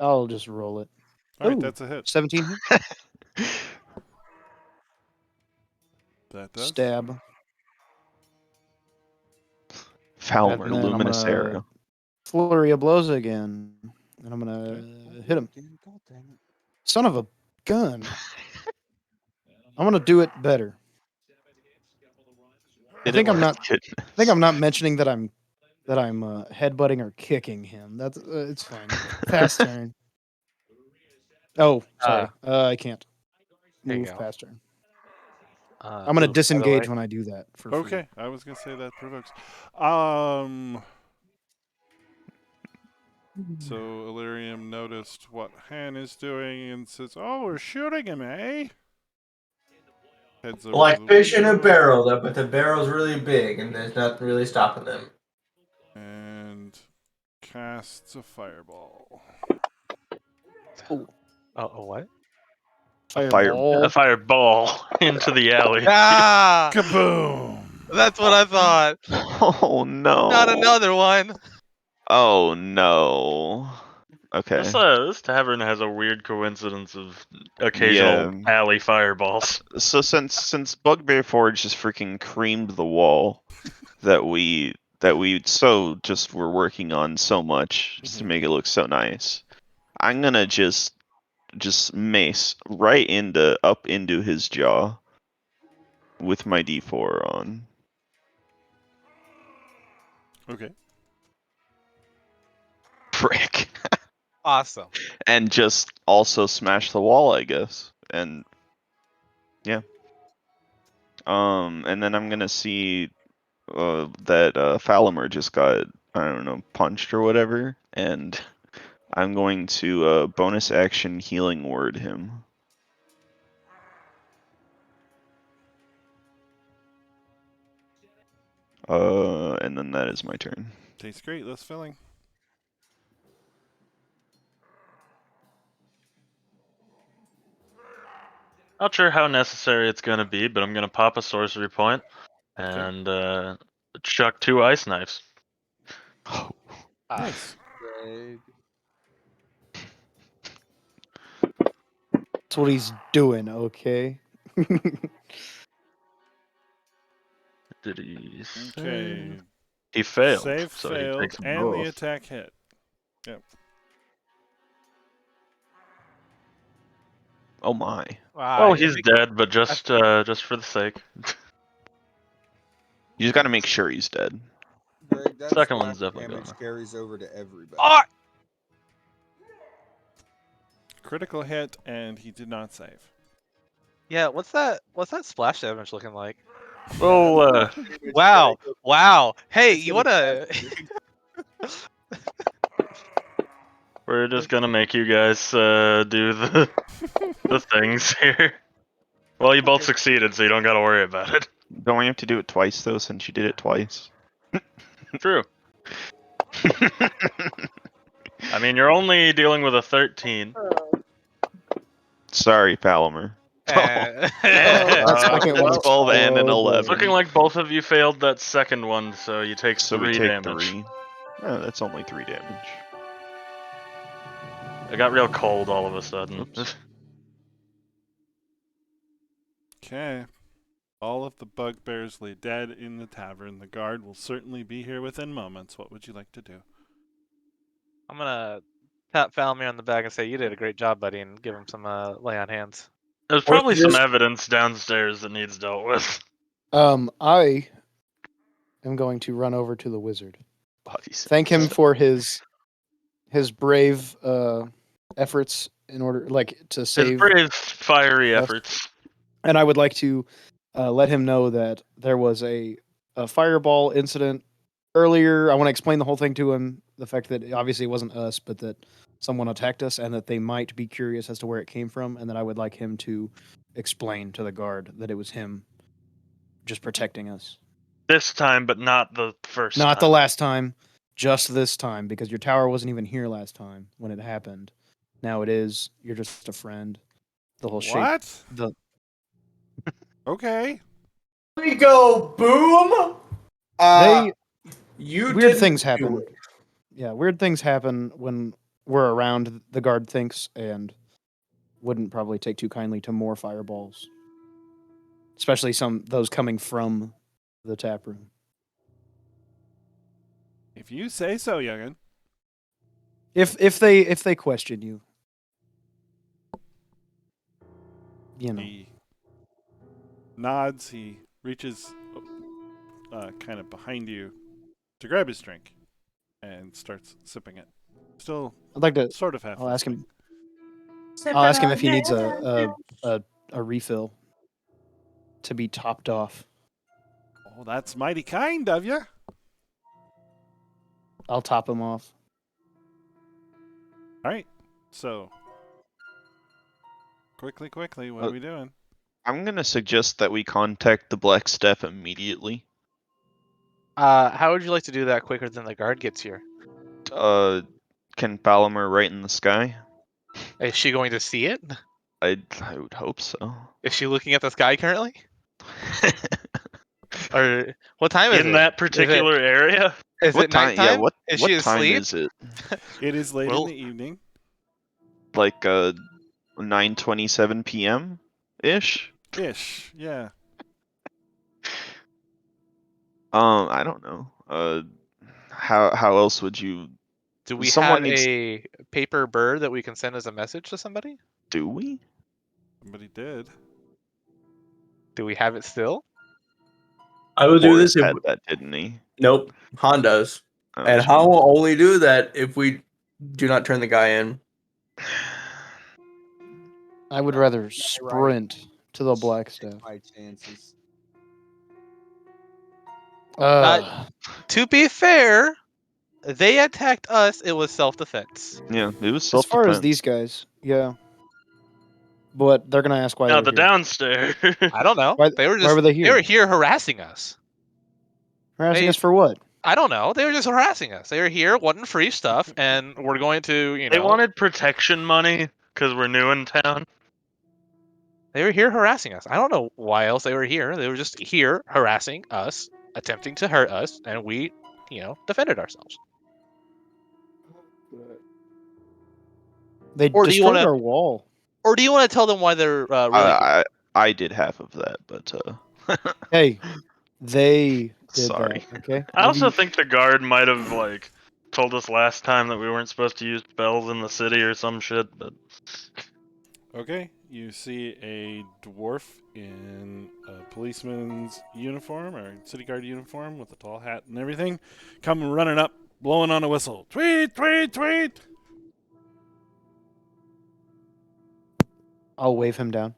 I'll just roll it. All right, Ooh, that's a hit. 17 hit. That does. Stab. Falmer, And then I'm Luminous gonna Arrow. flurry of blows again, and I'm gonna hit him. God damn it. Son of a gun! I'm gonna do it better. I think I'm not mentioning that I'm headbutting or kicking him. That's it's fine. Fast turn. Oh, sorry. I can't There you move go. past turn. I'm I'm gonna disengage when I do that. For free. Okay, I was gonna say that provokes. So Illyrium noticed what Han is doing and says, "Oh, we're shooting him, eh?" Heads over Like to the fish in a window barrel, but the barrel's really big and there's nothing really stopping them. and casts a fireball. Oh, what? Fireball. A fireball into the alley. Ah! Kaboom! That's what I thought. Oh no! Not another one. Oh no! Okay. This tavern has a weird coincidence of occasional Yeah. alley fireballs. So since Bugbear Forge just freaking creamed the wall that we so just were working on so much just to make it look so nice, I'm gonna just mace right up into his jaw with my D4 on. Okay. Frick. Awesome. And just also smash the wall, I guess. And yeah. And then I'm gonna see that Falamer just got, I don't know, punched or whatever, and I'm going to bonus action healing word him. And then that is my turn. Tastes great. Less filling. Not sure how necessary it's going to be, but I'm going to pop a sorcery point and chuck 2 ice knives. Nice. That's what he's doing. Okay. Did he? Okay. He failed. Save so failed, he takes them and the both. attack hit. Yep. Oh my. Oh, he's dead, but just for the sake. You just gotta make sure he's dead. Greg, that Second one's splash definitely damage going. carries over to everybody. Ah! Critical hit, and he did not save. Yeah, what's that splash damage looking like? Well, Wow. Hey, It's you gonna wanna we're just gonna make you guys do the things here. Well, you both succeeded, so you don't gotta worry about it. Don't we have to do it twice though, since you did it twice? True. I mean, you're only dealing with a 13. Sorry, Palamer. That's second A one. 12 and an Oh, boy. 11. It's looking like both of you failed that second one, so you take So 3 we take damage. 3. Oh, that's only 3 damage. It got real cold all of a sudden. Oops. Okay. All of the bugbears lay dead in the tavern. The guard will certainly be here within moments. What would you like to do? I'm gonna tap Falmir on the back and say you did a great job, buddy, and give him some lay on hands. There's Or probably some just- evidence downstairs that needs dealt with. I am going to run over to the wizard. Bodies. Thank him for his brave efforts in order, like, to His save. brave, fiery us. efforts. And I would like to let him know that there was a fireball incident earlier. I want to explain the whole thing to him. The fact that obviously it wasn't us, but that someone attacked us, and that they might be curious as to where it came from, and that I would like him to explain to the guard that it was him just protecting us. This time, but not the first Not the time. last time, just this time, because your tower wasn't even here last time when it happened. Now it is. You're just a friend. The whole shape. What? The Okay. We go boom. they You weird didn't things do happen. it. Yeah, weird things happen when we're around. The guard thinks, and wouldn't probably take too kindly to more fireballs, especially those coming from the tap room. If you say so, youngin. If they question you, you know. He nods. He reaches kind of behind you to grab his drink and starts sipping it. Still I'd like to. sort of half I'll ask listening. him. I'll ask him if he needs a refill to be topped off. Oh, that's mighty kind of you. I'll top him off. All right. So, quickly, what are we doing? I'm gonna suggest that we contact the Black Staff immediately. How would you like to do that quicker than the guard gets here? Can Palamer right in the sky? Is she going to see it? I would hope so. Is she looking at the sky currently? Or what time is it? In that particular area? Is What it time? nighttime? Yeah, what Is what she time asleep? is it? It is late Well- in the evening. Like 9:27 p.m. ish. Ish, yeah. I don't know. How else would you? Do we Someone have needs. a paper bird that we can send as a message to somebody? Do we? Somebody did. Do we have it still? I will do Boris this if had that, didn't he? nope. Han does, Oh, and gee. Han will only do that if we do not turn the guy in. I would rather sprint to the Black Staff. My chances. To be fair, they attacked us. It was self-defense. Yeah, it was As self-defense. far as these guys, yeah. But they're gonna ask why Now they're the here. downstairs. I don't know. Why- They were why just were they here? here harassing us. Harassing they- us for what? I don't know. They were just harassing us. They were here wanting free stuff, and we're going to, They wanted protection money because we're new in town. They were here harassing us. I don't know why else they were here. They were just here harassing us, attempting to hurt us, and we, defended ourselves. They Or do you destroyed wanna- our wall. Or do you want to tell them why they're really here? I did half of that, but Hey, they did Sorry. that. Okay. I also Maybe- think the guard might have told us last time that we weren't supposed to use spells in the city or some shit. But Okay, you see a dwarf in a policeman's uniform or city guard uniform with a tall hat and everything come running up, blowing on a whistle. Tweet, tweet, tweet! I'll wave him down.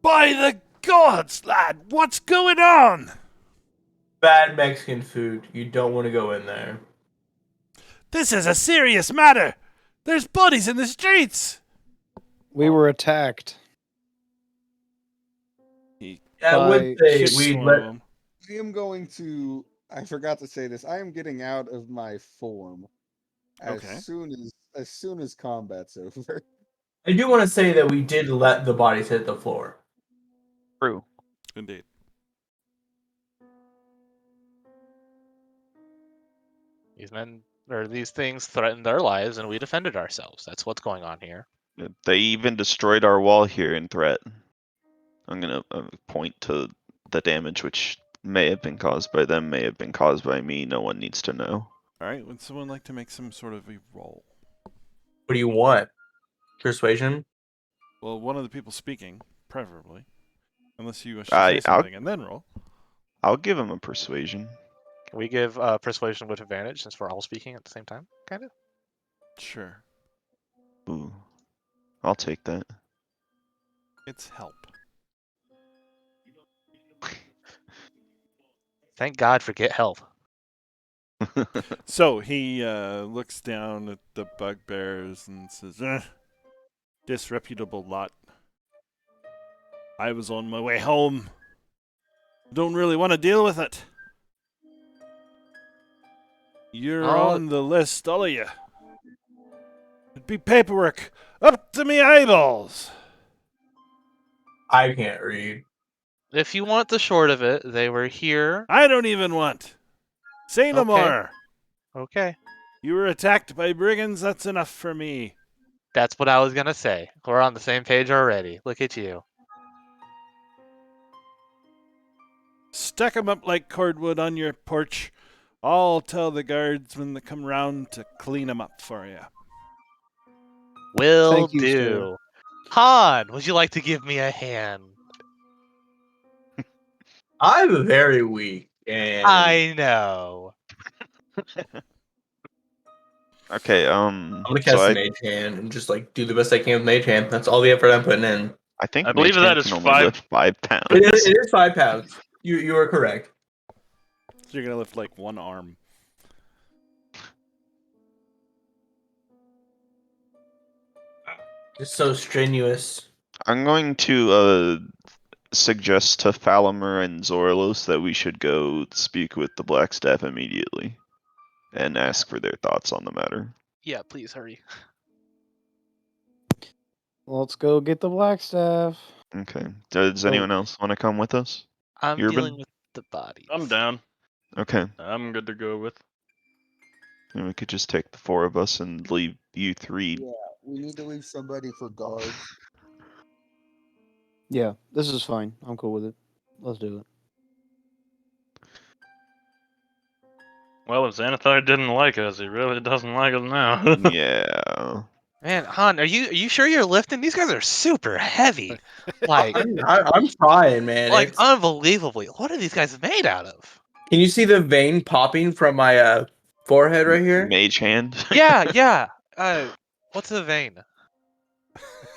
By the gods, lad, what's going on? Bad Mexican food. You don't want to go in there. This is a serious matter. There's bodies in the streets. We were attacked. I would By- say Kicks we one let. of 'em. I am going to. I forgot to say this. I am getting out of my form as Okay. soon as combat's over. I do want to say that we did let the bodies hit the floor. true. Indeed. These things threatened our lives, and we defended ourselves. That's what's going on here. They even destroyed our wall here in threat. I'm gonna point to the damage which may have been caused by them, may have been caused by me. No one needs to know. All right, would someone like to make some sort of a roll? What do you want? Persuasion? Well, one of the people speaking, preferably. Unless you wish to say I'll something and then roll. I'll give him a persuasion. Can we give persuasion with advantage since we're all speaking at the same time? Kind of. Sure. Ooh, I'll take that. It's help. Thank God for get help. So he looks down at the bugbears and says, disreputable lot. I was on my way home. Don't really want to deal with it. You're Oh. on the list, all of you. It'd be paperwork up to me eyeballs. I can't read. If you want the short of it, they were here. I don't even want. Say no Okay. more. Okay. You were attacked by brigands, that's enough for me. That's what I was gonna say. We're on the same page already. Look at you. Stack 'em up like cordwood on your porch. I'll tell the guards when they come round to clean 'em up for you. Will Thank you, do. Han, would you like to give me a hand? I'm very weak, and I know. Okay, I'm gonna so cast Mage Hand and just like do the best I can with Mage Hand. That's all the effort I'm putting in. I think I believe Mage that Hand is can only 5 lift 5 pounds. It is 5 pounds. You are correct. So you're gonna lift like one arm. It's so strenuous. I'm going to suggest to Falamer and Zorlos that we should go speak with the Blackstaff immediately and ask for their thoughts on the matter. Yeah, please hurry. Let's go get the Blackstaff. Okay. Does Oh. anyone else want to come with us? I'm Urban? dealing with the bodies. I'm down. Okay. I'm good to go with. And we could just take the 4 of us and leave you 3. Yeah, we need to leave somebody for guards. Yeah, this is fine. I'm cool with it. Let's do it. Well, if Xanathar didn't like us, he really doesn't like us now. Yeah. Man, Han, are you sure you're lifting? These guys are super heavy. Like I'm trying, man. like It's, unbelievably. What are these guys made out of? can you see the vein popping from my forehead right here? Mage Hand? Yeah, yeah. What's the vein?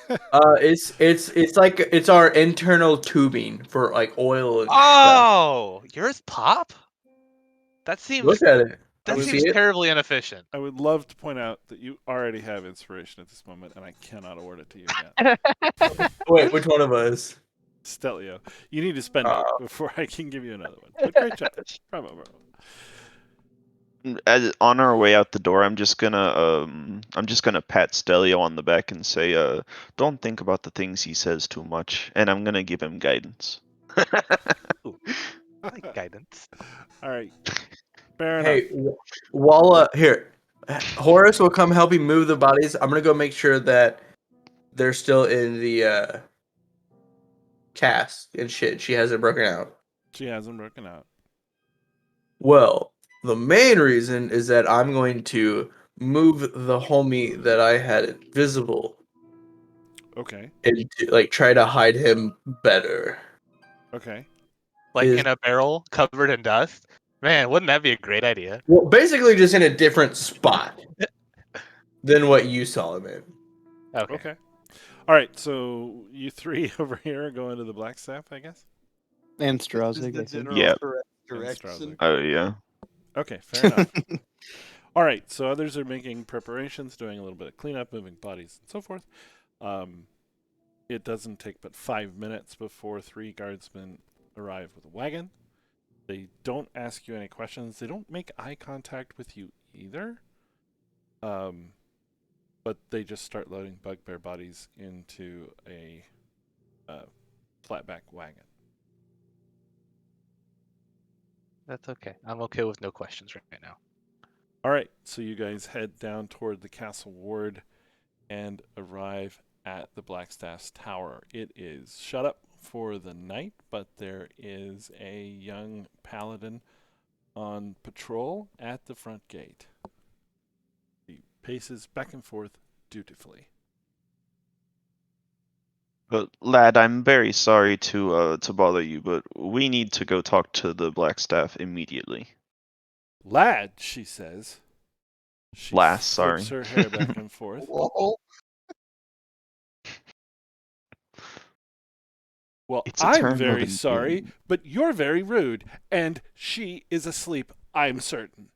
It's like it's our internal tubing for like oil and stuff. Oh, yours pop? That seems Look at it. that You seems see it? terribly inefficient. I would love to point out that you already have inspiration at this moment, and I cannot award it to you yet. Wait, which one of us? Stelio, you need to spend it before I can give you another one. But great job. Bravo, bravo. On our way out the door, I'm just gonna pat Stelio on the back and say, don't think about the things he says too much, and I'm gonna give him guidance. Ooh, I like guidance. All right. Fair Hey, enough. while here, Horace will come help you move the bodies. I'm gonna go make sure that they're still in the cast and shit. She hasn't broken out. She hasn't broken out. Well, the main reason is that I'm going to move the homie that I had invisible Okay. and like try to hide him better. Okay. Like Is- in a barrel covered in dust. Man, wouldn't that be a great idea? Well, basically just in a different spot than what you saw him in. Okay. Okay. All right. So you 3 over here are going to the Blackstaff, I guess? And This is Strazig, the I think. general Yeah. direction. Oh yeah. Okay. Fair enough. All right. So others are making preparations, doing a little bit of cleanup, moving bodies, and so forth. It doesn't take but 5 minutes before 3 guardsmen arrive with a wagon. They don't ask you any questions. They don't make eye contact with you either. But they just start loading bugbear bodies into a flatback wagon. That's okay. I'm okay with no questions right now. All right, so you guys head down toward the castle ward and arrive at the Blackstaff's tower. It is shut up for the night, but there is a young paladin on patrol at the front gate. He paces back and forth dutifully. But lad, I'm very sorry to bother you, but we need to go talk to the black staff immediately. Lad, she says. She Lass, flips sorry. her hair back and forth. Whoa. Well, It's a I'm term of very sorry, endearment. but you're very rude, and she is asleep, I'm certain.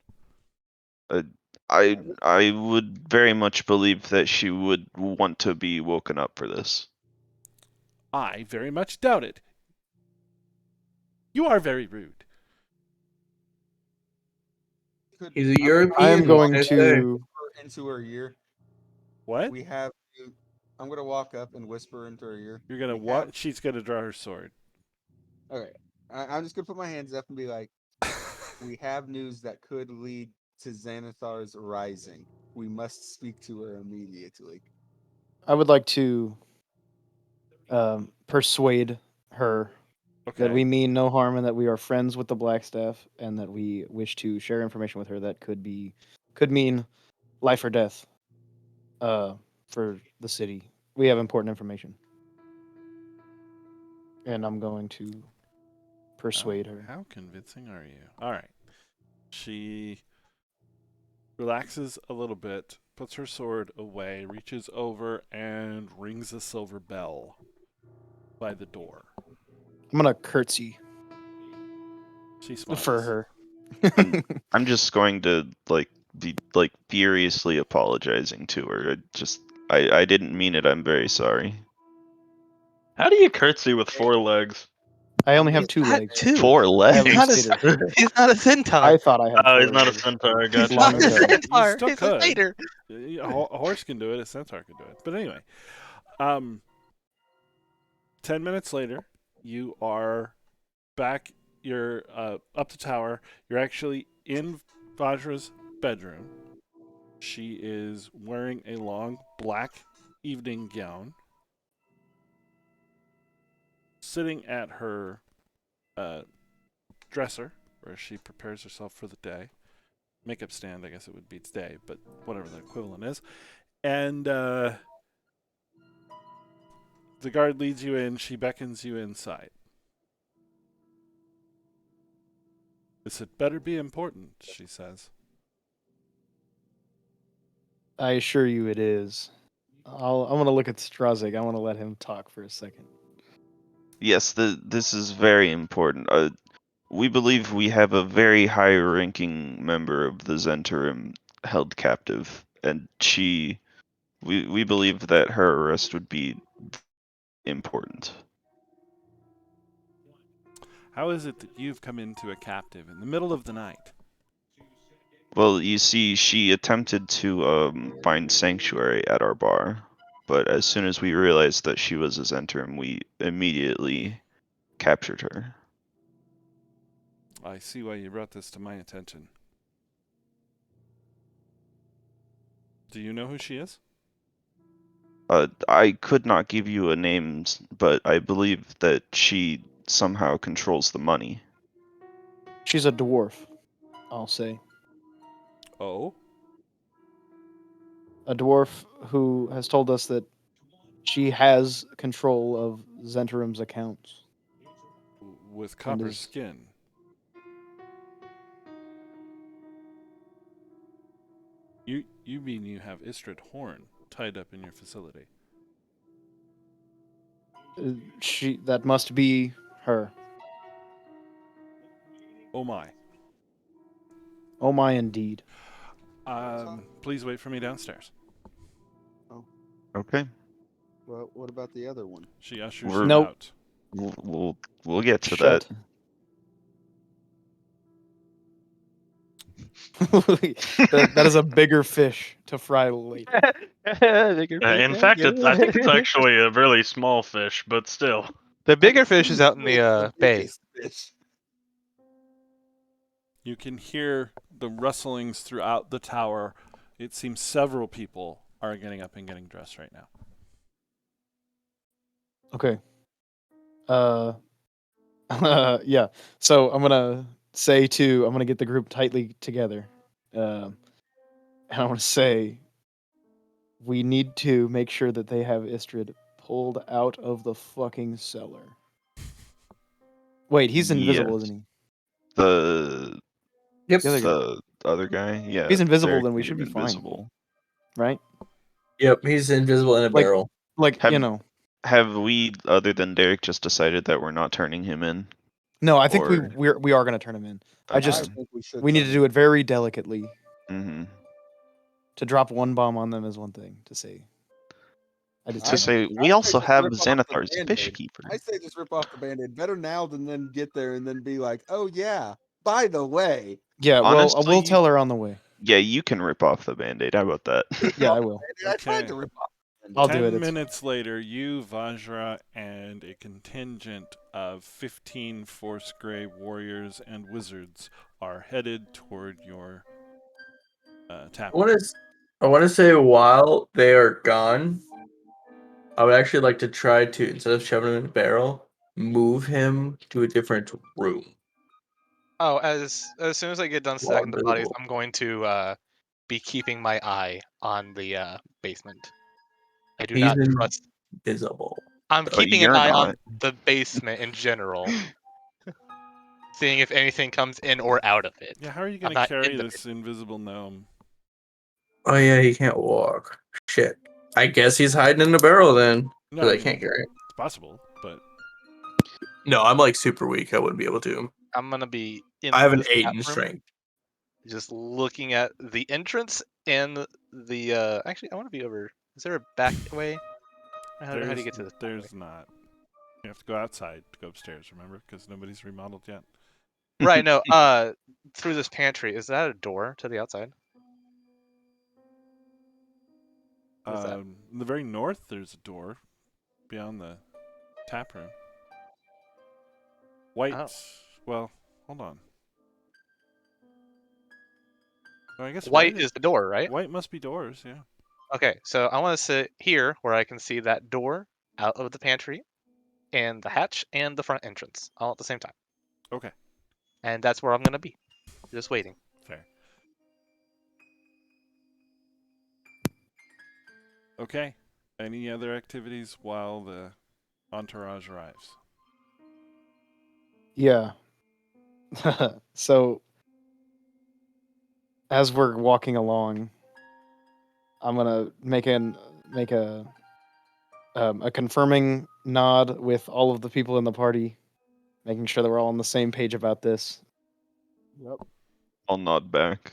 I would very much believe that she would want to be woken up for this. I very much doubt it. You are very rude. Could- He's a I'm gonna European. I am going what can I say? to. whisper into her ear. What? We have. I'm gonna walk up and whisper into her ear. You're gonna We what? have- She's gonna draw her sword. Okay. I'm just gonna put my hands up and be like, we have news that could lead to Xanathar's rising. We must speak to her immediately. I would like to persuade her Okay. that we mean no harm and that we are friends with the Blackstaff and that we wish to share information with her that could mean life or death for the city. We have important information. And I'm going to persuade her. How convincing are you? All right. She relaxes a little bit, puts her sword away, reaches over, and rings a silver bell by the door. I'm going to curtsy She smiles. for her. I'm just going to be furiously apologizing to her. I didn't mean it. I'm very sorry. How do you curtsy with 4 legs? I only have He's 2 got legs. 2. 4 I have He's not, legs. he's not a centaur. I thought I had Oh, 4 he's not a legs. centaur. He's Gotcha. not long a ago. centaur. You still He's a could. satyr. A horse can do it. A centaur can do it. But anyway, 10 minutes later, you are back. You're up the tower. You're actually in Vajra's bedroom. She is wearing a long black evening gown, sitting at her dresser where she prepares herself for the day. Makeup stand, I guess it would be today, but whatever the equivalent is. And the guard leads you in. She beckons you inside. This had better be important, she says. I assure you it is. I want to look at Strazig. I want to let him talk for a second. Yes, this is very important. We believe we have a very high-ranking member of the Zentarim held captive, and we believe that her arrest would be important. How is it that you've come into a captive in the middle of the night? Well, you see, she attempted to find sanctuary at our bar, but as soon as we realized that she was a Zentarim, we immediately captured her. I see why you brought this to my attention. Do you know who she is? I could not give you a name, but I believe that she somehow controls the money. She's a dwarf, I'll say. Oh? A dwarf who has told us that she has control of Zentarim's accounts. With copper is- skin. You mean you have Istrid Horn tied up in your facility? That must be her. Oh my. Oh my, indeed. Please wait for me downstairs. Okay, Well, what about the other one? She ushers We're- you Nope. out. we'll get to Shut. that is a bigger fish to fry later. In fact, I think it's actually a really small fish, but still. The bigger fish is out in the bay. Biggest fish. You can hear the rustlings throughout the tower. It seems several people are getting up and getting dressed right now. Okay. Yeah. So I'm gonna get the group tightly together, and I want to say we need to make sure that they have Istrid pulled out of the fucking cellar. Wait, he's invisible, Yes. isn't he? The Yep. The other guy. the other guy, yeah. If he's invisible, Derek then we made should him be fine, invisible. right? Yep. He's invisible in a Like- barrel. Like, Have- you know. Have we, other than Derek, just decided that we're not turning him in? No, I think Or- we are going to turn him in. I just think we should. we need to do it very delicately. Mm-hmm. To drop one bomb on them is one thing. To say, I just To don't know. say, we also just have rip off the Xanathar's Band-Aid. fish keeper. I say just rip off the band-aid. Better now than then get there and then be like, oh yeah, by the way. Yeah, well, I will Honestly- tell her on the way. Yeah, you can rip off the band-aid. How about that? Yeah, I will. I tried Okay. to rip off the I'll Band-Aid. do it. 10 It's- minutes later, you, Vajra, and a contingent of 15 Force Grey warriors and wizards are headed toward your tap. I want to say while they are gone, I would actually like to try to, instead of shoving him in a barrel, move him to a different room. Oh, as soon as I get done Well, stacking the bodies, invisible. I'm going to be keeping my eye on the basement. I do He's not trust. invisible. I'm But keeping an you're eye on not. the basement in general, seeing if anything comes in or out of it. Yeah, how are you I'm going to not carry in the this invisible gnome? Oh yeah, he can't walk. Shit. I guess he's hiding in the barrel then. No, Because I I mean, can't carry it. it's possible, but No, I'm like super weak. I wouldn't be able to. I'm gonna be in. I have an this 8 tap in room, strength. just looking at the entrance and the. Actually, I want to be over. Is there a back way? How do you get to this? back way? there's not. You have to go outside to go upstairs, remember? Because nobody's remodeled yet. Right. No. Through this pantry. Is that a door to the outside? What is that? In the very north, there's a door beyond the tap room. White. Oh. Well, hold on. Oh, I guess White is the door, right? White must be doors, yeah. Okay, so I want to sit here where I can see that door out of the pantry, and the hatch and the front entrance all at the same time. Okay, And that's where I'm gonna be, just waiting. fair. Okay. Any other activities while the entourage arrives? Yeah. So, as we're walking along, I'm gonna make a confirming nod with all of the people in the party, making sure that we're all on the same page about this. Yep. I'll nod back.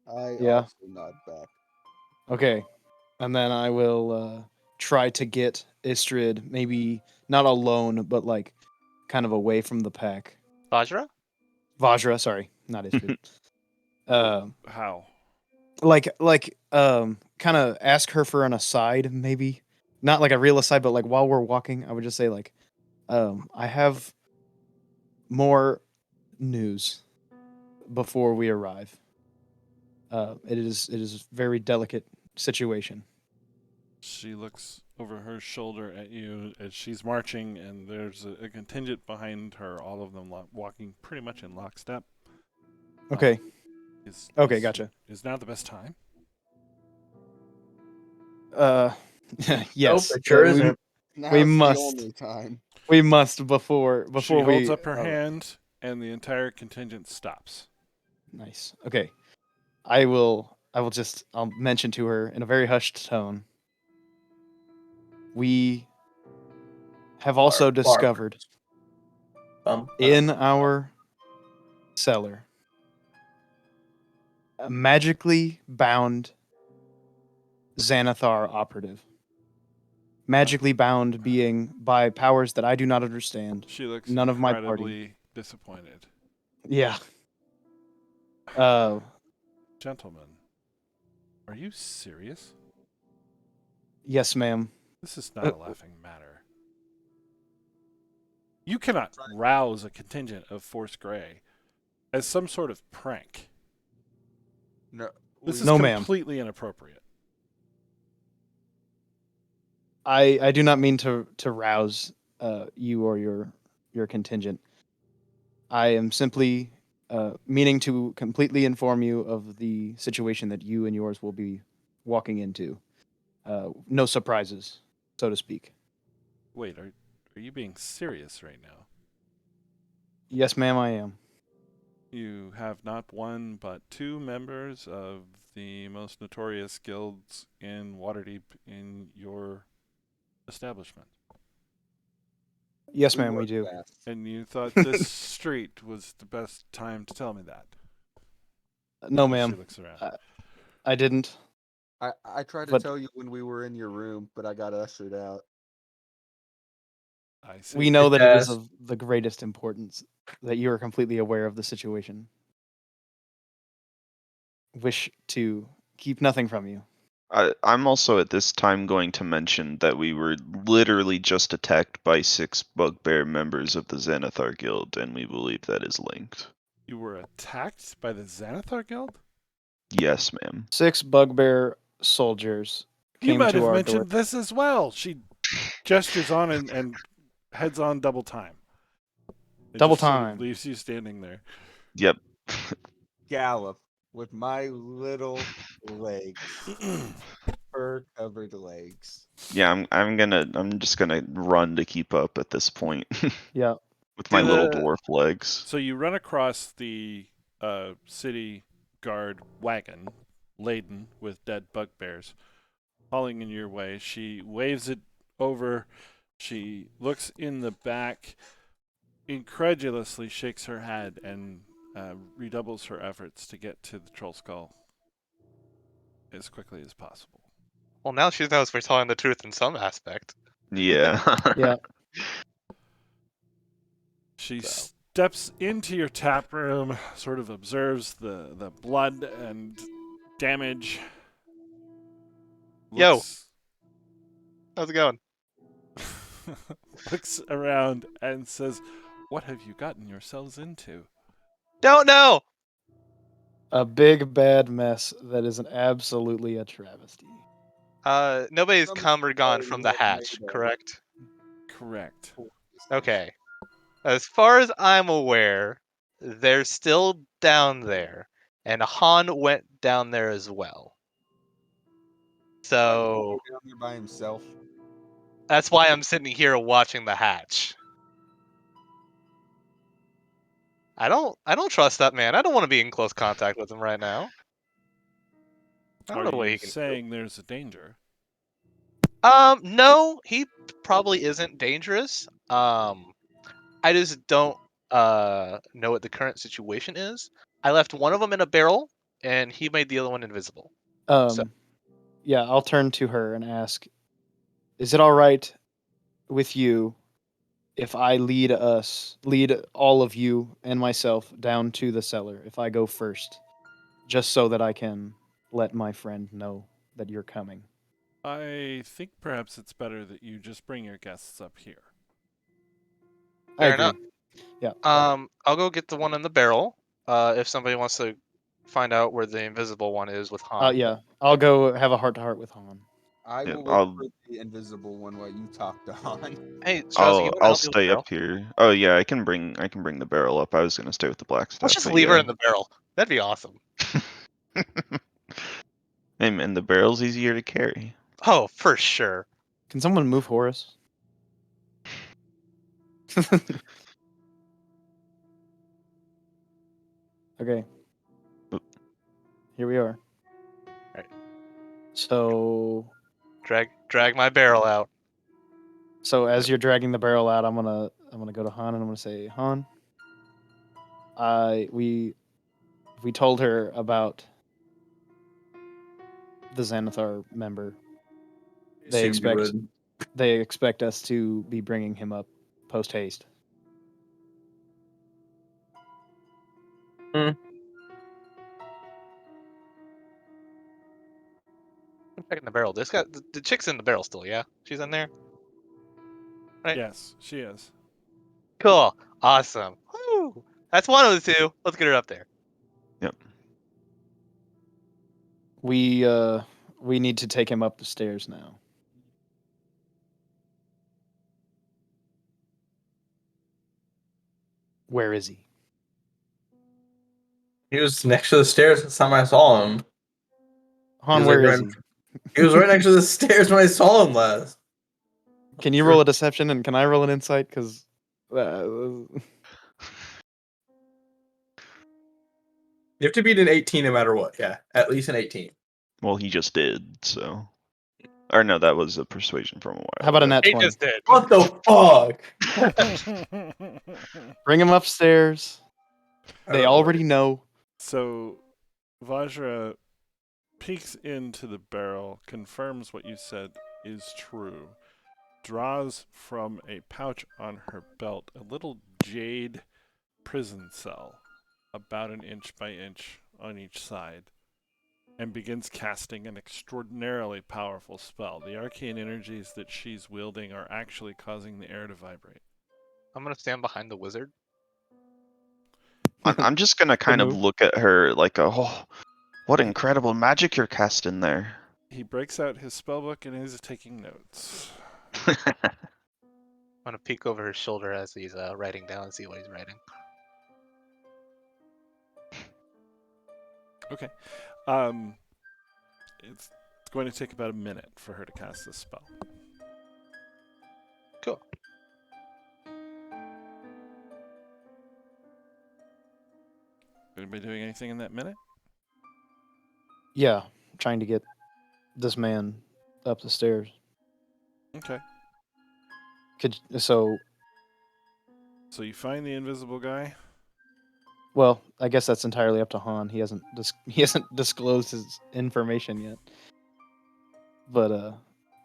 I Yeah. also nod back. Okay, and then I will try to get Istrid maybe not alone, but like kind of away from the pack. Vajra? Vajra, sorry, not Istrid. How? Kind of ask her for an aside, maybe not like a real aside, but like while we're walking, I would just say like, I have more news before we arrive. It is a very delicate situation. She looks over her shoulder at you as she's marching, and there's a contingent behind her, all of them walking pretty much in lockstep. Okay. Okay, gotcha. Is now the best time? Yes. Nope, it sure we- isn't. Now's We the must. only time. We must before She we holds up her oh, hand, and the entire contingent stops. Nice. Okay. I'll mention to her in a very hushed tone. We have also discovered in our cellar a magically bound Xanathar operative. Magically bound being by powers that I do not understand. She looks None of my party. incredibly disappointed. Yeah. Gentlemen, are you serious? Yes, ma'am. This is not a laughing matter. You cannot rouse a contingent of Force Grey as some sort of prank. No. This is No, ma'am. completely inappropriate. I do not mean to rouse you or your contingent. I am simply meaning to completely inform you of the situation that you and yours will be walking into. No surprises, so to speak. Wait, are you being serious right now? Yes, ma'am, I am. You have not one but two members of the most notorious guilds in Waterdeep in your establishment. Yes, ma'am, we work do. fast. And you thought this street was the best time to tell me that. No, She ma'am, looks around. I didn't. I tried to But- tell you when we were in your room, but I got ushered out. I see. We know that it is Yes. of the greatest importance that you are completely aware of the situation. Wish to keep nothing from you. I'm also at this time going to mention that we were literally just attacked by 6 bugbear members of the Xanathar Guild, and we believe that is linked. You were attacked by the Xanathar Guild? Yes, ma'am. 6 bugbear soldiers You came might to have our mentioned door. this as well. She gestures on and heads on double time. It Double just sort of time. leaves you standing there. Yep. Gallop with my little legs, fur-covered legs. Yeah, I'm just gonna run to keep up at this point Yeah. with my Do little the- dwarf legs. So you run across the city guard wagon laden with dead bugbears, hauling in your way. She waves it over. She looks in the back, incredulously shakes her head, and redoubles her efforts to get to the troll skull as quickly as possible. Well, now she knows we're telling the truth in some aspect. Yeah. Yeah. She So. steps into your tap room, sort of observes the blood and damage. Yo. Looks, How's it going? looks around and says, "What have you gotten yourselves into?" Don't know. A big bad mess that is absolutely a travesty. Nobody's Some come or gone say from we the have hatch, made a correct? Correct. Okay. As far as I'm aware, they're still down there, and Han went down there as well. Why did he So go down there by himself? that's why I'm sitting here watching the hatch. I don't trust that man. I don't want to be in close contact with him right now. I don't Are know what you he can saying there's a danger? do. No, he probably isn't dangerous. I just don't know what the current situation is. I left one of them in a barrel, and he made the other one invisible. Yeah, I'll turn to her and ask, is it all right with you if I lead all of you and myself down to the cellar, if I go first, just so that I can let my friend know that you're coming? I think perhaps it's better that you just bring your guests up here. I Fair agree. enough. Yeah. I'll go get the one in the barrel. If somebody wants to find out where the invisible one is with Han. Yeah, I'll go have a heart-to-heart with Han. I Yeah, will look for the invisible one while you talk to Han. Hey, Strauss, you want to I'll help me with the stay barrel? up here. Oh yeah, I can bring the barrel up. I was gonna stay with the blacksmith. Let's just but leave her yeah. in the barrel. That'd be awesome. And the barrel's easier to carry. Oh, for sure. Can someone move Horace? Okay. Oop. Here we are. Right. So Drag my barrel out. as you're dragging the barrel out, I'm gonna go to Han and I'm gonna say, Han, we told her about the Xanathar member. They Assumed you expect would. they expect us to be bringing him up post haste. I'm checking the barrel. This got the chick's in the barrel still. Yeah, she's in there. Right. Yes, she is. Cool. Awesome. Woo! That's one of the two. Let's get her up there. Yep. We need to take him up the stairs now. Where is he? He was next to the stairs last time I saw him. Han, He's where like is right- he? He was right next to the stairs when I saw him last. Can you roll a deception and can I roll an insight? Because You have to beat an 18 no matter what. Yeah, at least an 18. Well, he just did, so. Or no, that was a persuasion from a while how about a ago. nat He 20? just did. What the fuck? Bring him upstairs. They Oh, already know. So Vajra peeks into the barrel, confirms what you said is true, draws from a pouch on her belt a little jade prison cell, about an inch by inch on each side, and begins casting an extraordinarily powerful spell. The arcane energies that she's wielding are actually causing the air to vibrate. I'm gonna stand behind the wizard. I'm just gonna kind of move. look at her like, oh, what incredible magic you're casting there. He breaks out his spellbook and is taking notes. I'm gonna peek over his shoulder as he's writing down and see what he's writing. Okay. It's going to take about a minute for her to cast this spell. Cool. Anybody doing anything in that minute? Yeah, trying to get this man up the stairs. Okay. So, So you find the invisible guy. well, I guess that's entirely up to Han. He hasn't disclosed his information yet. But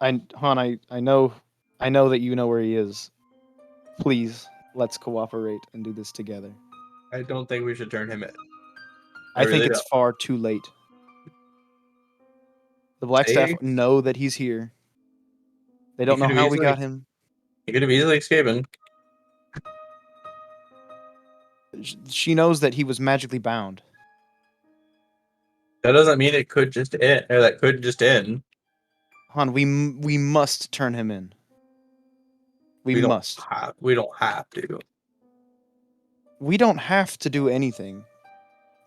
Han, I know that you know where he is. Please, let's cooperate and do this together. I don't think we should turn him in. I think really it's don't. far too late. The Blackstaff See? know that he's here. They don't know could've how we easily- got him. He could have easily escaped. She knows that he was magically bound. That doesn't mean it could just end, or that could just end. Han, we must turn him in. We don't must. We don't have to. We don't have to do anything.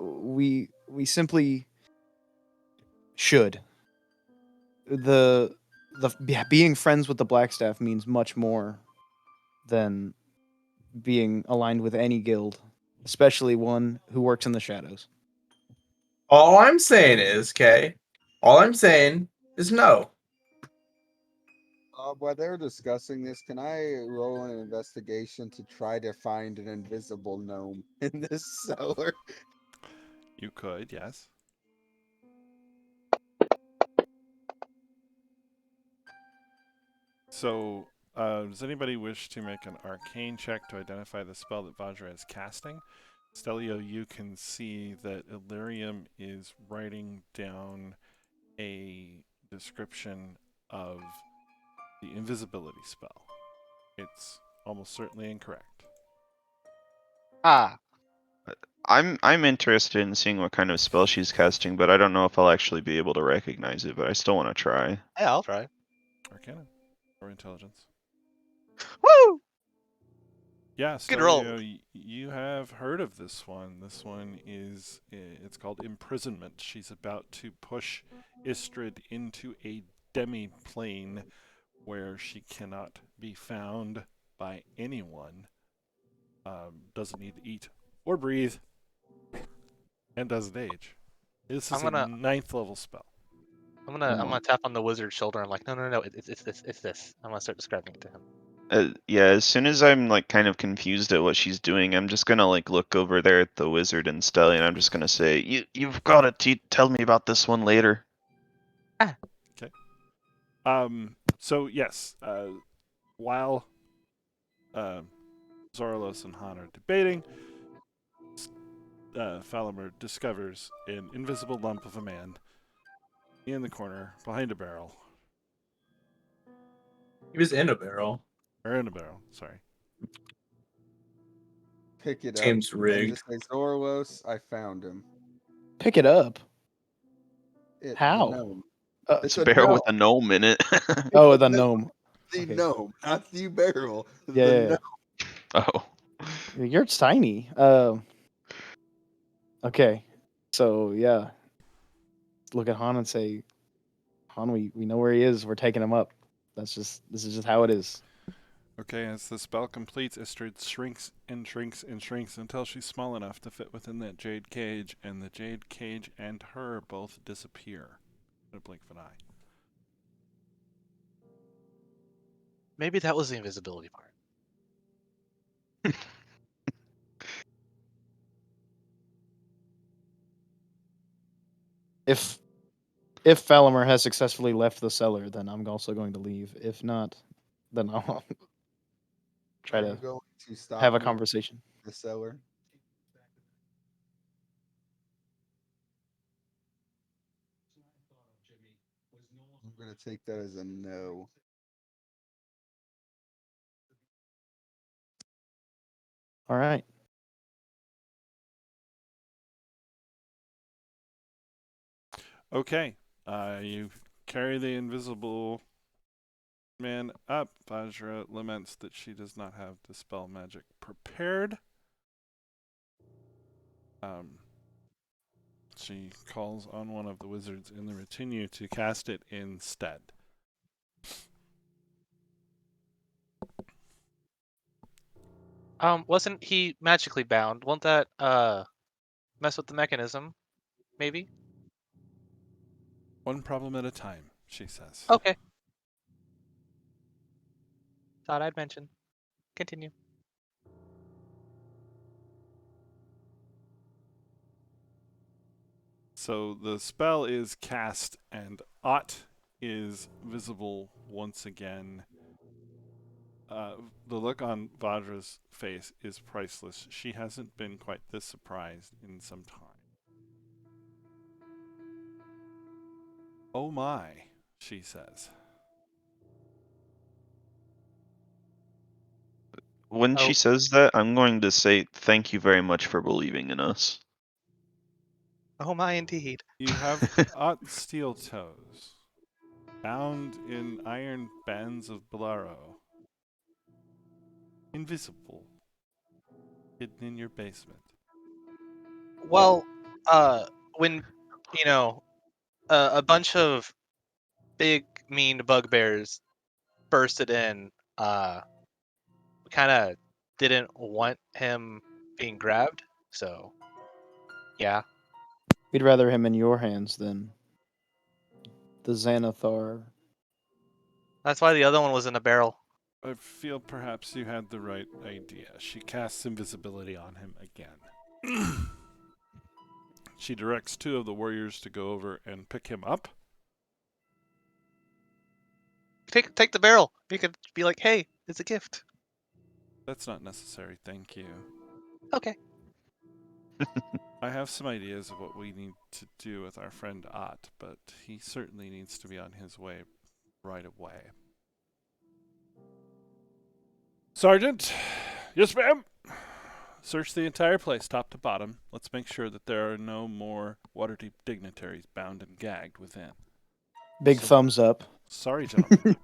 We simply should. Being friends with the Blackstaff means much more than being aligned with any guild, especially one who works in the shadows. All I'm saying is, Kay. All I'm saying is no. While they're discussing this, can I roll an investigation to try to find an invisible gnome in this cellar? You could, yes. So, does anybody wish to make an arcane check to identify the spell that Vajra is casting? Stelio, you can see that Illyrium is writing down a description of the invisibility spell. It's almost certainly incorrect. Ah, I'm interested in seeing what kind of spell she's casting, but I don't know if I'll actually be able to recognize it, but I still want to try. yeah, I'll try. Arcana or intelligence. Woo! Yeah, Good roll. Stelio, you have heard of this one. This one is, it's called Imprisonment. She's about to push Istrid into a demi-plane where she cannot be found by anyone, doesn't need to eat or breathe, and doesn't age. This is I'm gonna- a 9th level spell. I'm gonna tap on the wizard's shoulder. I'm like, no, it's this. I'm gonna start describing it to him. Yeah, as soon as I'm like kind of confused at what she's doing, I'm just gonna like look over there at the wizard and Stelly, and I'm just gonna say, "You've got to tell me about this one later." So yes, while Zorlos and Han are debating, Falamer discovers an invisible lump of a man in the corner behind a barrel. He was in a barrel. Or in a barrel, sorry. Pick it up. Seems And rigged. just say, Zorlos, I found him. Pick it up. The How? gnome. It's a barrel with a gnome in it. Oh, the gnome. The Okay. gnome, not the barrel. Yeah, the yeah, yeah. gnome. Oh. You're tiny. Okay. So yeah. Look at Han and say, Han, we know where he is. We're taking him up. This is just how it is. Okay, as the spell completes, Istrid shrinks and shrinks and shrinks until she's small enough to fit within that jade cage, and the jade cage and her both disappear in a blink of an eye. Maybe that was the invisibility part. If Falamir has successfully left the cellar, then I'm also going to leave. If not, then I'll try Are you to going to stop have a me conversation. in the cellar? I'm gonna take that as a no. All right. Okay, you carry the invisible man up. Vajra laments that she does not have Dispel Magic prepared. She calls on one of the wizards in the retinue to cast it instead. Wasn't he magically bound? Won't that mess with the mechanism? Maybe. One problem at a time, she says. Okay. Thought I'd mention. Continue. So the spell is cast, and Ott is visible once again. The look on Vajra's face is priceless. She hasn't been quite this surprised in some time. Oh my, she says. When she Oh. says that, I'm going to say thank you very much for believing in us. Oh my, indeed. You have Ott steel toes, bound in iron bands of Bolaro, invisible, hidden in your basement. Well, when you know a bunch of big mean bugbears bursted in, we kind of didn't want him being grabbed, so yeah. We'd rather him in your hands than the Xanathar. That's why the other one was in a barrel. I feel perhaps you had the right idea. She casts invisibility on him again. She directs two of the warriors to go over and pick him up. Take the barrel. You could be like, hey, it's a gift. That's not necessary, thank you. Okay. I have some ideas of what we need to do with our friend Ott, but he certainly needs to be on his way right away. Sergeant? Yes, ma'am? Search the entire place, top to bottom. Let's make sure that there are no more Waterdeep dignitaries bound and gagged within. Big So- thumbs up. Sorry, gentlemen.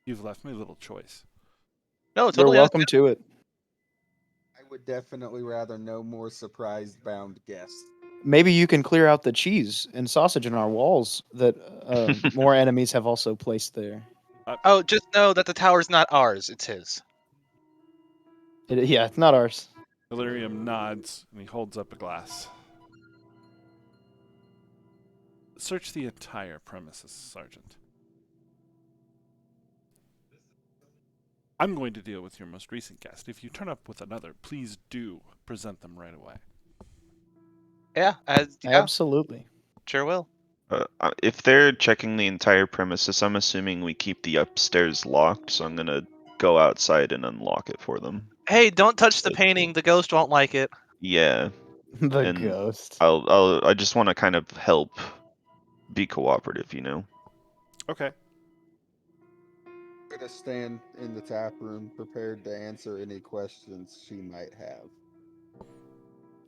You've left me little choice. No, They're totally. welcome to it. I would definitely rather no more surprised bound guests. Maybe you can clear out the cheese and sausage in our walls that more enemies have also placed there. Oh, just know that the tower's not ours. It's his. Yeah, it's not ours. Illyrium nods and he holds up a glass. Search the entire premises, Sergeant. I'm going to deal with your most recent guest. If you turn up with another, please do present them right away. Yeah, Absolutely. sure will. If they're checking the entire premises, I'm assuming we keep the upstairs locked, so I'm gonna go outside and unlock it for them. Hey, don't touch the painting. The ghost won't like it. Yeah, The and ghost. I just want to kind of help be cooperative, you know. Okay. I'm gonna stand in the tap room prepared to answer any questions she might have.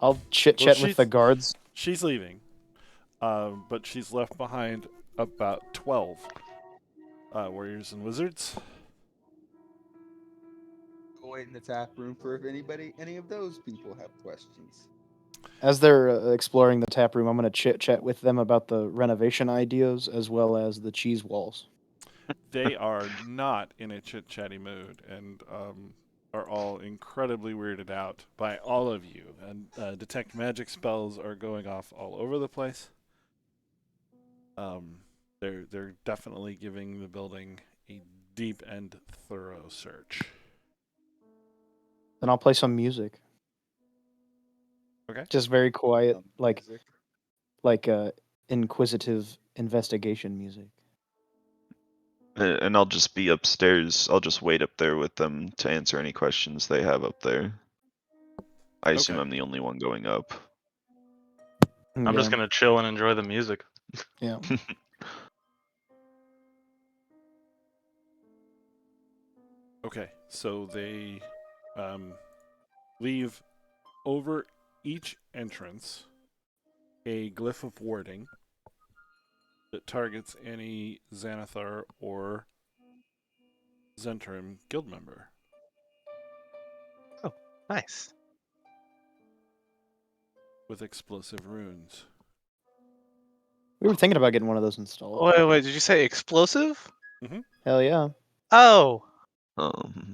I'll chit chat with the guards. She's leaving, but she's left behind about 12 warriors and wizards. Go wait in the tap room for if any of those people have questions. As they're exploring the tap room, I'm going to chit chat with them about the renovation ideas as well as the cheese walls. they are not in a chit-chatty mood and are all incredibly weirded out by all of you. And detect magic spells are going off all over the place. They're definitely giving the building a deep and thorough search. Then I'll play some music. Okay. Just very quiet, Some like music. inquisitive investigation music. And I'll just be upstairs. I'll just wait up there with them to answer any questions they have up there. I assume Okay. I'm the only one going up. I'm just gonna chill and enjoy the music. Yeah. Okay, so they leave over each entrance a glyph of warding that targets any Xanathar or Zentrum guild member. Nice. With explosive runes. We were thinking about getting one of those installed. Wait, did you say explosive? Hell yeah. Oh,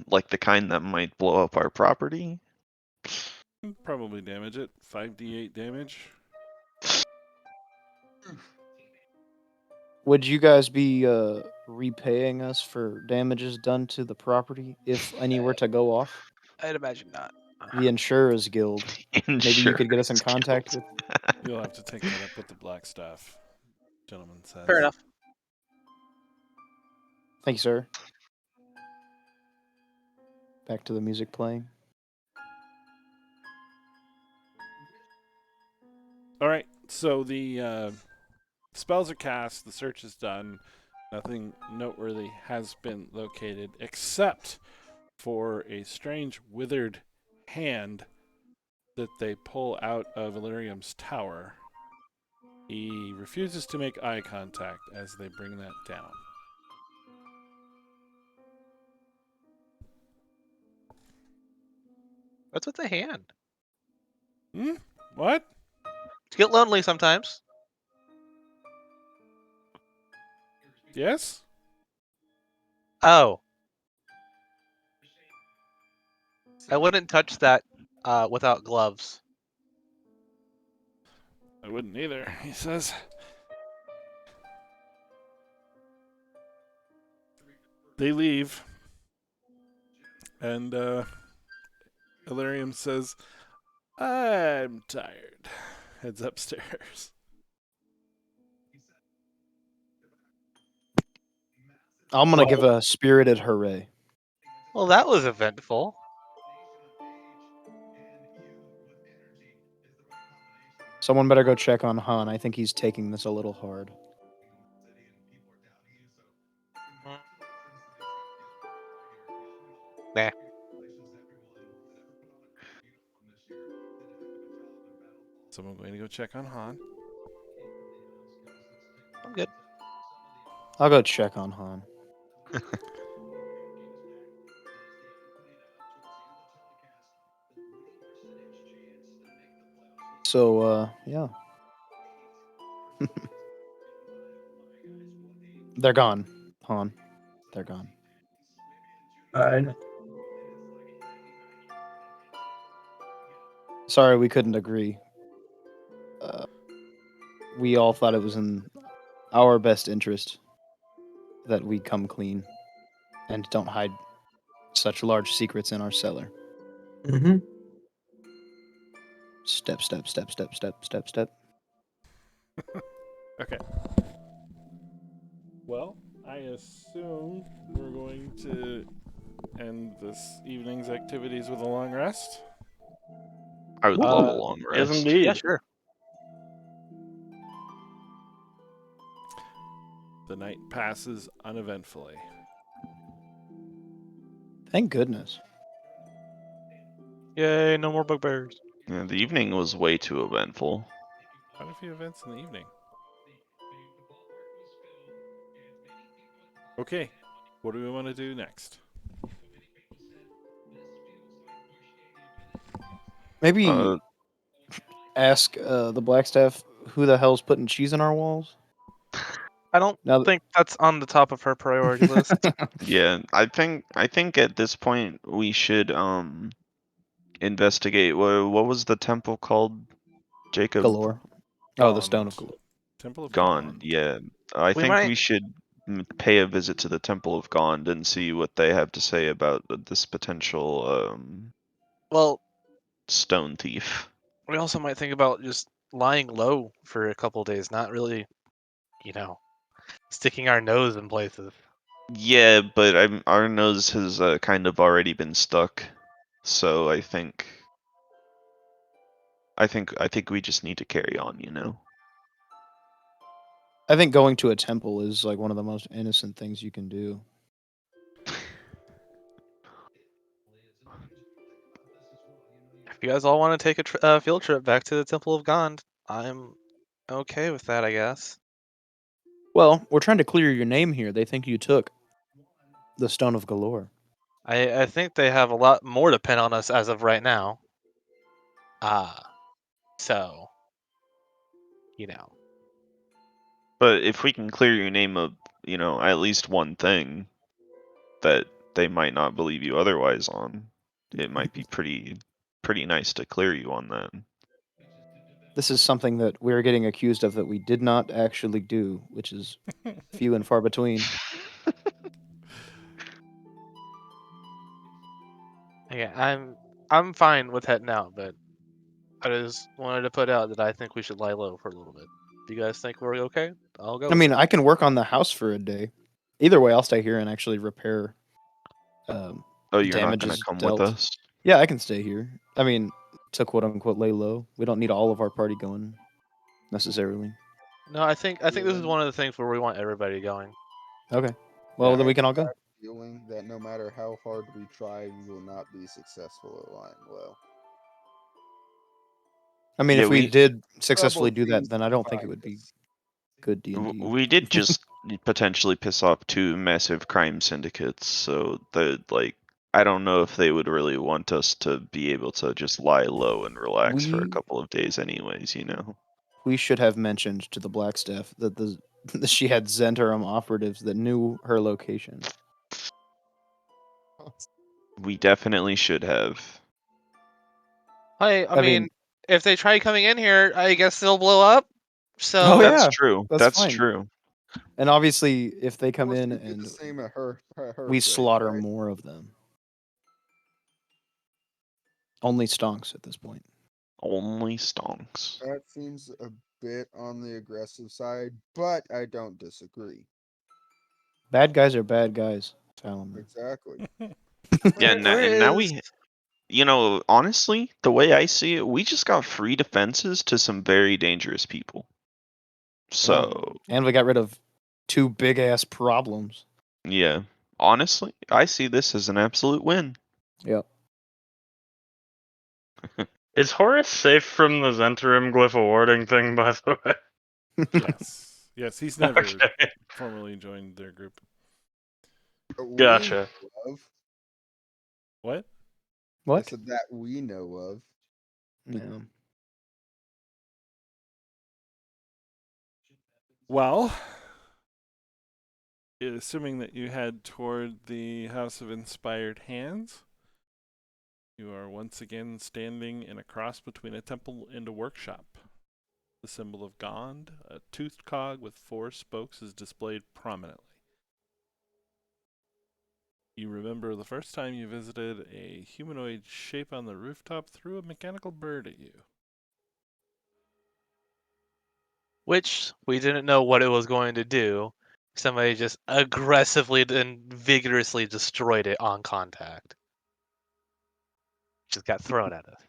Like the kind that might blow up our property. Probably damage it. 5d8 damage. Would you guys be repaying us for damages done to the property if any were to go off? I'd imagine not. The Insurers Guild. Maybe you could get us in Insurance contact guild. with. You'll have to take that up with the black staff, gentleman says. Fair enough. Thank you, sir. Back to the music playing. All right, so the spells are cast, the search is done. Nothing noteworthy has been located except for a strange withered hand that they pull out of Illyrium's tower. He refuses to make eye contact as they bring that down. What's with the hand? What? To get lonely sometimes. Yes? Oh. I wouldn't touch that without gloves. I wouldn't either, he says. They leave. And Illyrium says, I'm tired. Heads upstairs. I'm gonna give a spirited hooray. Well, that was eventful. Someone better go check on Han. I think he's taking this a little hard. Nah. Someone going to go check on Han. I'm good. I'll go check on Han. So, yeah. They're gone, Han. They're gone. Sorry, we couldn't agree. We all thought it was in our best interest that we come clean and don't hide such large secrets in our cellar. Mm-hmm. Step, step, step, step, step, step, step. Okay. Well, I assume we're going to end this evening's activities with a long rest. I would love a long Yes, rest. indeed. Yeah, sure. The night passes uneventfully. Thank goodness. Yay, no more bugbears. Yeah, the evening was way too eventful. Quite a few events in the evening. Okay, what do we want to do next? Maybe ask the Blackstaff who the hell's putting cheese in our walls. I don't Now, think that's on the top of her priority list. Yeah, I think at this point we should investigate what was the temple called, Jacob? Galore. Oh, the Stone Gond. of Galore. Temple of Gond. Yeah, I We think might- we should pay a visit to the Temple of Gond and see what they have to say about this potential Well, stone thief. we also might think about just lying low for a couple days, not really, sticking our nose in places. Yeah, but our nose has kind of already been stuck, so I think we just need to carry on, you know. I think going to a temple is like one of the most innocent things you can do. If you guys all want to take a field trip back to the Temple of Gond, I'm okay with that, I guess. Well, we're trying to clear your name here. They think you took the Stone of Galore. I think they have a lot more to pin on us as of right now. So, But if we can clear your name of, at least one thing that they might not believe you otherwise on, it might be pretty nice to clear you on that. This is something that we're getting accused of that we did not actually do, which is few and far between. yeah, I'm fine with heading out, but I just wanted to put out that I think we should lie low for a little bit. Do you guys think we're okay? I'll go. I mean, I can work on the house for a day. Either way, I'll stay here and actually repair Oh, you're not gonna damages come dealt. with us? Yeah, I can stay here. I mean, to quote unquote lay low. We don't need all of our party going necessarily. No, I think this is one of the things where we want everybody going. Okay. Well, then we can all go. Feeling that no matter how hard we try, we will not be successful at lying low. I mean, Yeah, if we we- did successfully Trouble do that, seems then to I don't think it find would be us. good D&D. We did just potentially piss off 2 massive crime syndicates, so I don't know if they would really want us to be able to just lie low and relax for a We- couple of days anyways, you know. We should have mentioned to the Black Staff that that she had Zentarum operatives that knew her location. We definitely should have. Hey, I I mean, mean- if they try coming in here, I guess they'll blow up. So Oh, yeah. That's true. that's That's fine. true. And obviously, if they come Of course in we do and the same at her we place, slaughter right? more of them. Only stonks at this point. Only stonks. That seems a bit on the aggressive side, but I don't disagree. Bad guys are bad guys, Salomon. Exactly. Yeah, where and now is- honestly, the way I see it, we just got free defenses to some very dangerous people. So, And we got rid of 2 big ass problems. yeah, honestly, I see this as an absolute win. Yep. Is Horace safe from the Zentarum glyph awarding thing, by the way? Yes. Yes, he's never Okay. formally joined their group. We Gotcha. know of. What? I What? said that we know of. Yeah. Well, assuming that you head toward the House of Inspired Hands, you are once again standing in a cross between a temple and a workshop. The symbol of Gond, a toothed cog with 4 spokes, is displayed prominently. You remember the first time you visited a humanoid shape on the rooftop threw a mechanical bird at you. which we didn't know what it was going to do. Somebody just aggressively and vigorously destroyed it on contact. Just got thrown at us.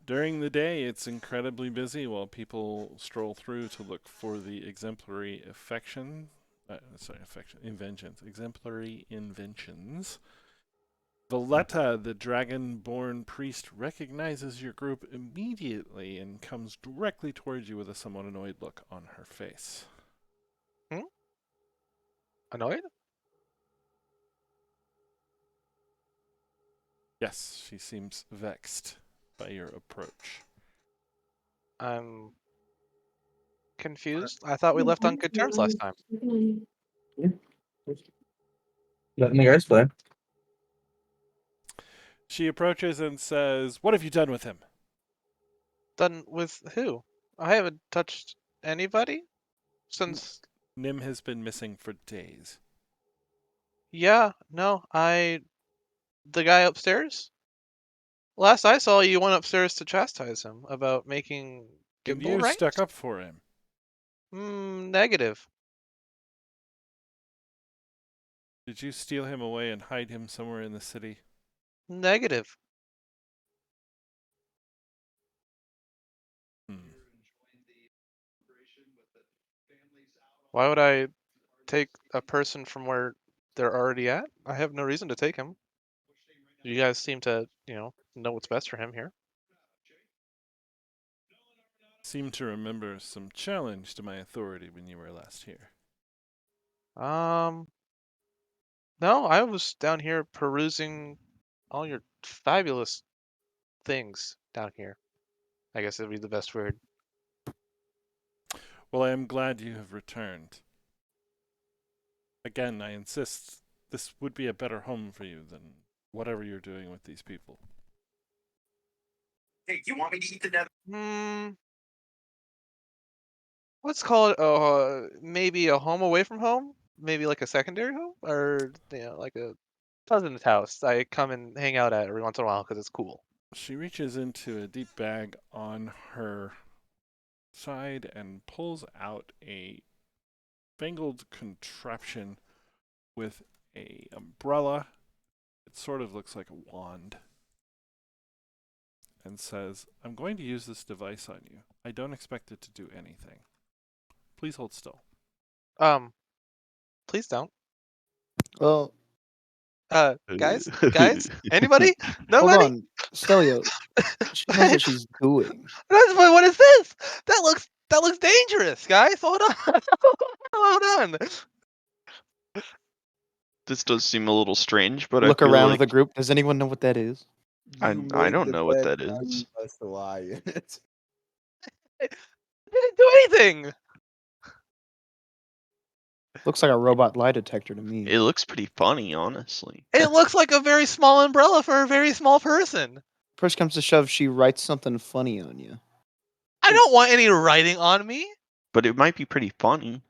During the day, it's incredibly busy while people stroll through to look for the exemplary exemplary inventions. Valletta, the dragon-born priest, recognizes your group immediately and comes directly towards you with a somewhat annoyed look on her face. Annoyed? Yes, she seems vexed by your approach. I'm confused. I thought we left on good terms last time. Letting the guys play. She approaches and says, "What have you done with him?" Done with who? I haven't touched anybody since. Nim has been missing for days. Yeah, no, the guy upstairs. Last I saw, you went upstairs to chastise him about making And Gimbal you right. stuck up for him. Negative. Did you steal him away and hide him somewhere in the city? Negative. Why would I take a person from where they're already at? I have no reason to take him. You guys seem to, know what's best for him here. Seem to remember some challenge to my authority when you were last here. No, I was down here perusing all your fabulous things down here. I guess it'd be the best word. Well, I am glad you have returned. Again, I insist this would be a better home for you than whatever you're doing with these people. Hey, you want me to eat the nether? Let's call it maybe a home away from home? Maybe like a secondary home? Or, like a cousin's house I come and hang out at every once in a while because it's cool. She reaches into a deep bag on her side and pulls out a fangled contraption with a umbrella. It sort of looks like a wand. And says, "I'm going to use this device on you. I don't expect it to do anything. Please hold still." Please don't. Well, Guys, anybody? hold Nobody? on, Stelio. She knows what she's doing. What is this? That looks dangerous, guys. Hold on. Hold on. This does seem a little strange, but Look I feel around like the group. Does anyone know what that is? I You I made don't the know what bed, that now is. you must lie in it. It didn't do anything. Looks like a robot lie detector to me. It looks pretty funny, honestly. It looks like a very small umbrella for a very small person. Push comes to shove, she writes something funny on you. I don't want any writing on me. But it might be pretty funny.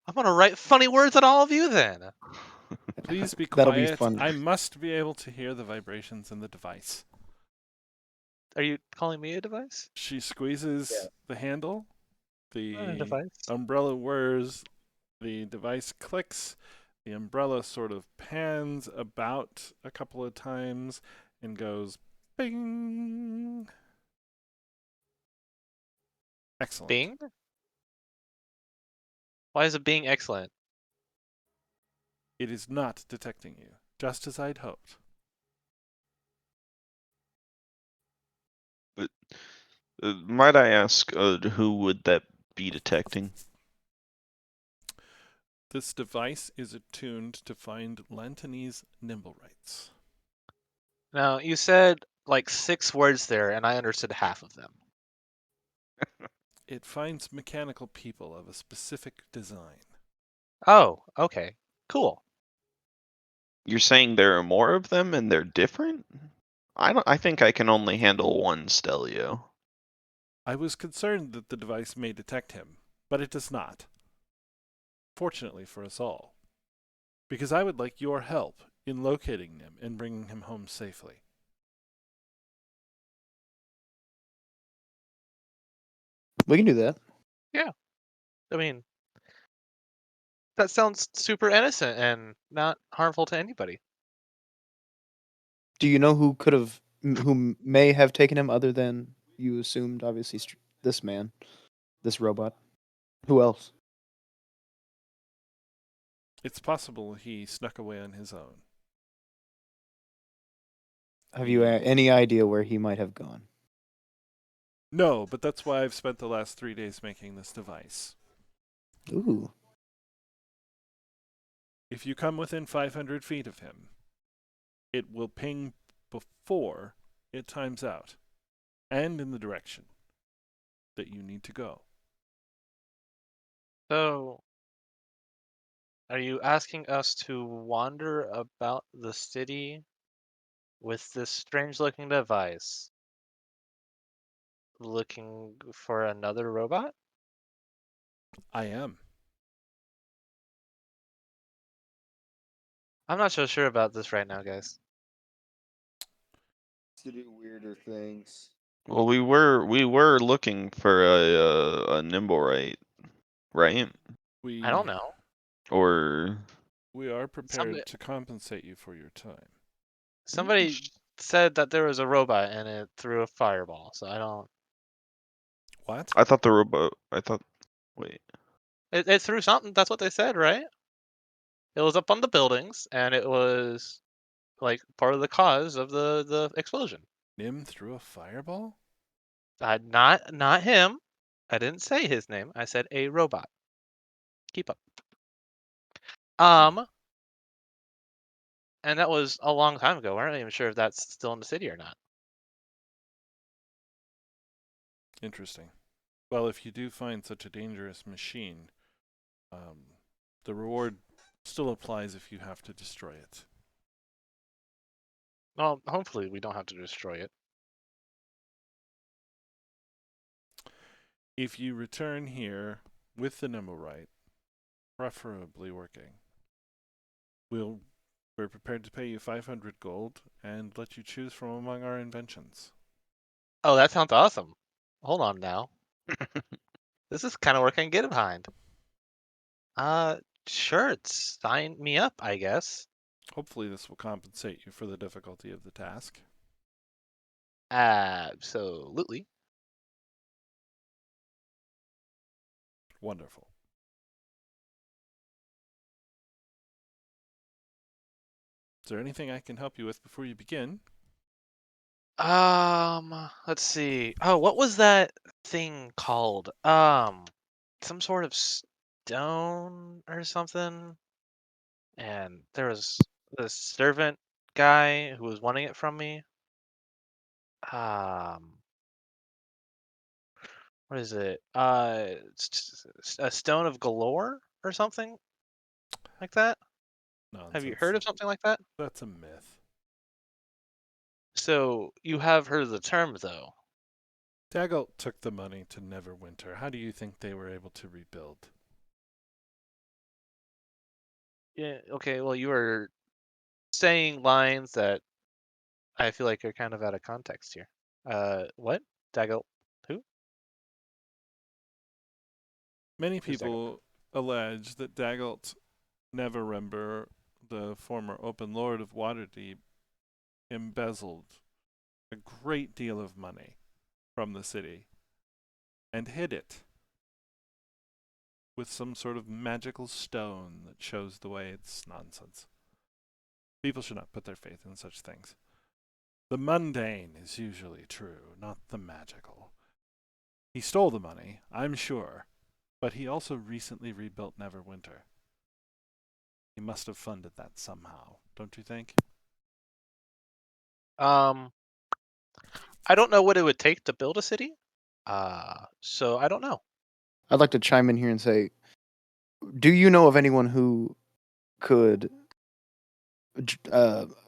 I'm gonna write funny words on all of you then. Please be That'll be quiet. fun. I must be able to hear the vibrations in the device. Are you calling me a device? She squeezes the handle. The Device. umbrella whirs. The device clicks. The umbrella sort of pans about a couple of times and goes bing. Excellent. Bing? Why is it being excellent? It is not detecting you, just as I'd hoped. But might I ask, who would that be detecting? This device is attuned to find Lantanese nimble rights. Now, you said like 6 words there, and I understood half of them. It finds mechanical people of a specific design. Oh, okay. Cool. You're saying there are more of them and they're different? I think I can only handle one Stelio. I was concerned that the device may detect him, but it does not. Fortunately for us all. Because I would like your help in locating him and bringing him home safely. We can do that. I mean, that sounds super innocent and not harmful to anybody. Do you know who who may have taken him other than you assumed? Obviously, this man, this robot. Who else? It's possible he snuck away on his own. Have you any idea where he might have gone? No, but that's why I've spent the last 3 days making this device. Ooh. If you come within 500 feet of him, it will ping before it times out, and in the direction that you need to go. So, are you asking us to wander about the city with this strange-looking device, looking for another robot? I am. I'm not so sure about this right now, guys. To do weirder things. Well, we were looking for a nimble right? We I don't know. Or we are prepared Somebody, to compensate you for your time. somebody said that there was a robot and it threw a fireball, so I don't. What? I thought the robot. Wait. It threw something. That's what they said, right? It was up on the buildings, and it was like part of the cause of the explosion. Nim threw a fireball? Not him. I didn't say his name. I said a robot. Keep up. And that was a long time ago. We're not even sure if that's still in the city or not. Interesting. Well, if you do find such a dangerous machine, the reward still applies if you have to destroy it. Well, hopefully we don't have to destroy it. If you return here with the Nimblewright, preferably working, we're prepared to pay you 500 gold and let you choose from among our inventions. Oh, that sounds awesome. Hold on now. This is kind of work I can get behind. Sure, sign me up, I guess. Hopefully this will compensate you for the difficulty of the task. Absolutely. Wonderful. Is there anything I can help you with before you begin? Let's see. Oh, what was that thing called? Some sort of stone or something. And there was this servant guy who was wanting it from me. Um, what is it? A stone of galore or something like that. Nonsense. Have you heard of something like that? That's a myth. So you have heard of the term, though. Daggelt took the money to Neverwinter. How do you think they were able to rebuild? Yeah. Okay. Well, you were saying lines that I feel like are kind of out of context here. What? Daggett? Who? Many Who's Daggett? people allege that Daggelt Neverember, the former Open Lord of Waterdeep, embezzled a great deal of money from the city and hid it with some sort of magical stone that shows the way. It's nonsense. People should not put their faith in such things. The mundane is usually true, not the magical. He stole the money, I'm sure, but he also recently rebuilt Neverwinter. He must have funded that somehow, don't you think? I don't know what it would take to build a city. So I don't know. I'd like to chime in here and say, do you know of anyone who could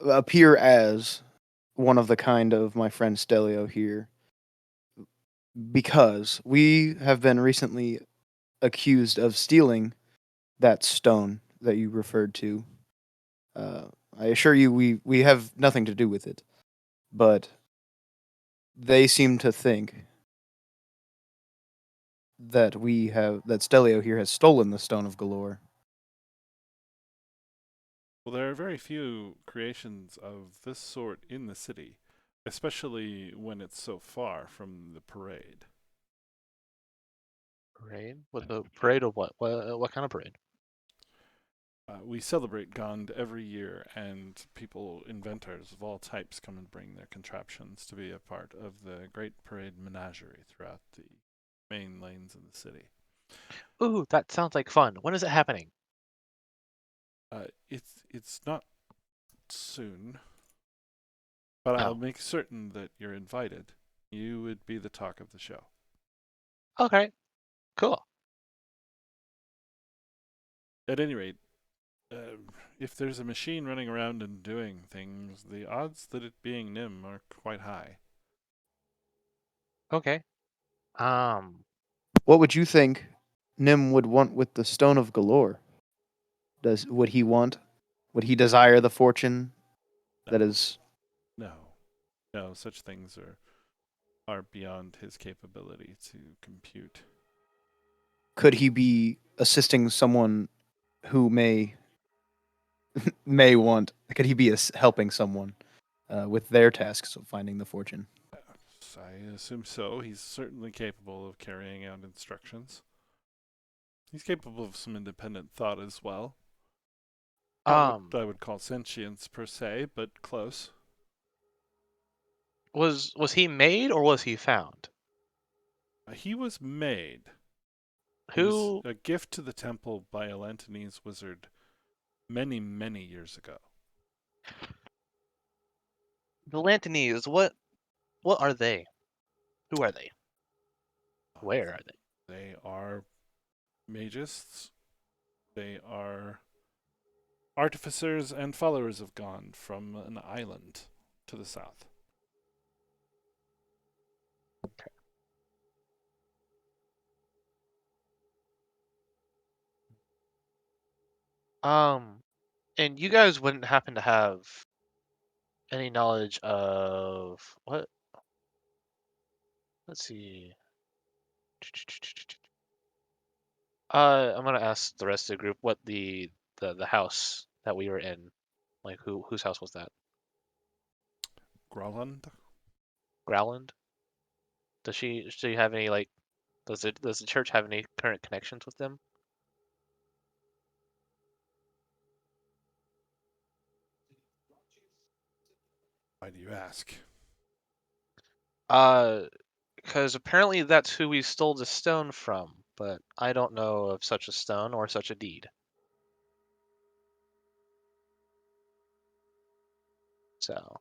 appear as one of the kind of my friend Stelio here? Because we have been recently accused of stealing that stone that you referred to. I assure you, we have nothing to do with it, but they seem to think that Stelio here has stolen the Stone of Galore. Well, there are very few creations of this sort in the city, especially when it's so far from the parade. Parade? What the parade of what? What kind of parade? We celebrate Gond every year, and inventors of all types, come and bring their contraptions to be a part of the great parade menagerie throughout the main lanes in the city. Ooh, that sounds like fun. When is it happening? It's not soon, but I'll Oh. make certain that you're invited. You would be the talk of the show. Okay. Cool. At any rate, if there's a machine running around and doing things, the odds that it being Nim are quite high. Okay. What would you think Nim would want with the Stone of Galore? Would he desire the fortune that No. is? No, such things are beyond his capability to compute. Could he be assisting someone who may want? Could he be helping someone with their tasks of finding the fortune? I assume so. He's certainly capable of carrying out instructions. He's capable of some independent thought as well. Not what I would call sentience per se, but close. Was he made or was he found? He was made. He Who? was a gift to the temple by a Lantanese wizard many, many years ago. The Lantanese. What are they? Who are they? Where are they? They are magists. They are artificers and followers of Gond from an island to the south. And you guys wouldn't happen to have any knowledge of what? Let's see. I'm gonna ask the rest of the group what the house that we were in, like whose house was that? Growland? Growland? Does she have any like? Does the church have any current connections with them? Why do you ask? Because apparently that's who we stole the stone from, but I don't know of such a stone or such a deed. So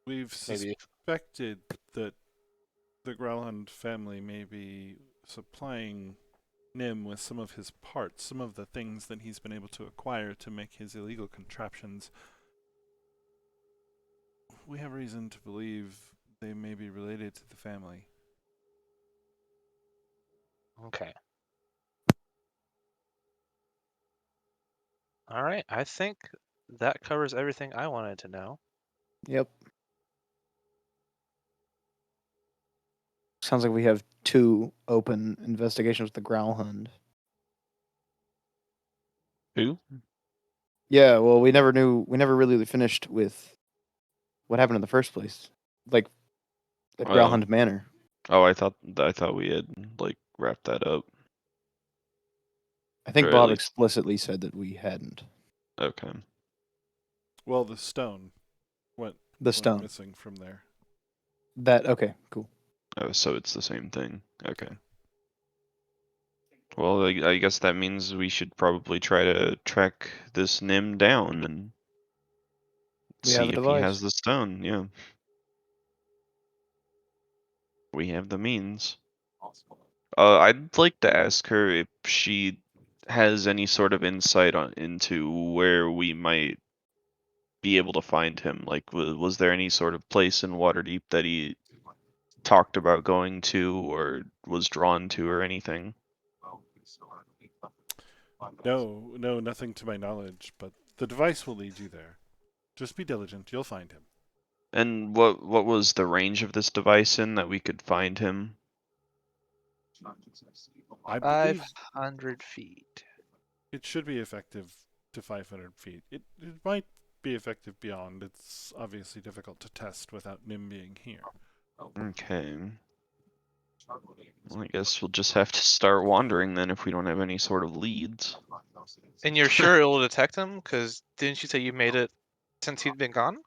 We've maybe suspected that the Growland family may be supplying Nim with some of his parts, some of the things that he's been able to acquire to make his illegal contraptions. We have reason to believe they may be related to the family. okay. All right, I think that covers everything I wanted to know. Yep. Sounds like we have 2 open investigations with the Growlhund. Who? Yeah, well, we never really finished with what happened in the first place, like at Oh. Growlhund Manor. Oh, I thought we had like wrapped that up. I think Or at Bob least- explicitly said that we hadn't. Okay. Well, the stone went Stone. missing from there. Okay, cool. Oh, so it's the same thing. Okay. Well, I guess that means we should probably try to track this Nim down and We see have a if he device. has the stone. Yeah. We have the means. I'd like to ask her if she has any sort of insight into where we might be able to find him. Like, was there any sort of place in Waterdeep that he talked about going to or was drawn to or anything? No, nothing to my knowledge, but the device will lead you there. Just be diligent, you'll find him. And what was the range of this device in that we could find him? I believe 500 feet. it should be effective to 500 feet. It might be effective beyond. It's obviously difficult to test without Nim being here. Okay. Well, I guess we'll just have to start wandering then if we don't have any sort of leads. And you're sure it'll detect him? Because didn't you say you made it since he'd been gone?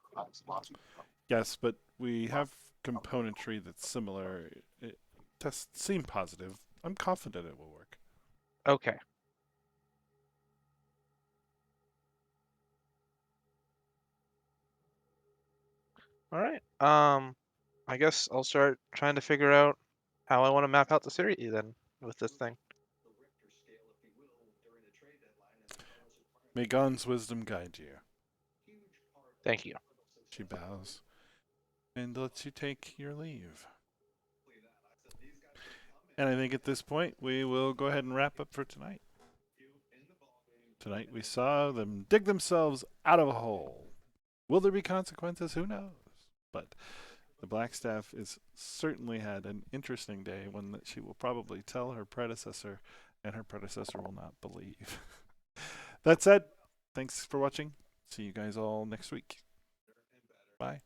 Yes, but we have componentry that's similar. Tests seem positive. I'm confident it will work. Okay. All right. I guess I'll start trying to figure out how I want to map out the city then with this thing. May God's wisdom guide you. Thank you. She bows and lets you take your leave. And I think at this point, we will go ahead and wrap up for tonight. Tonight we saw them dig themselves out of a hole. Will there be consequences? Who knows? But the Blackstaff is certainly had an interesting day, one that she will probably tell her predecessor, and her predecessor will not believe. That said, thanks for watching. See you guys all next week. Bye.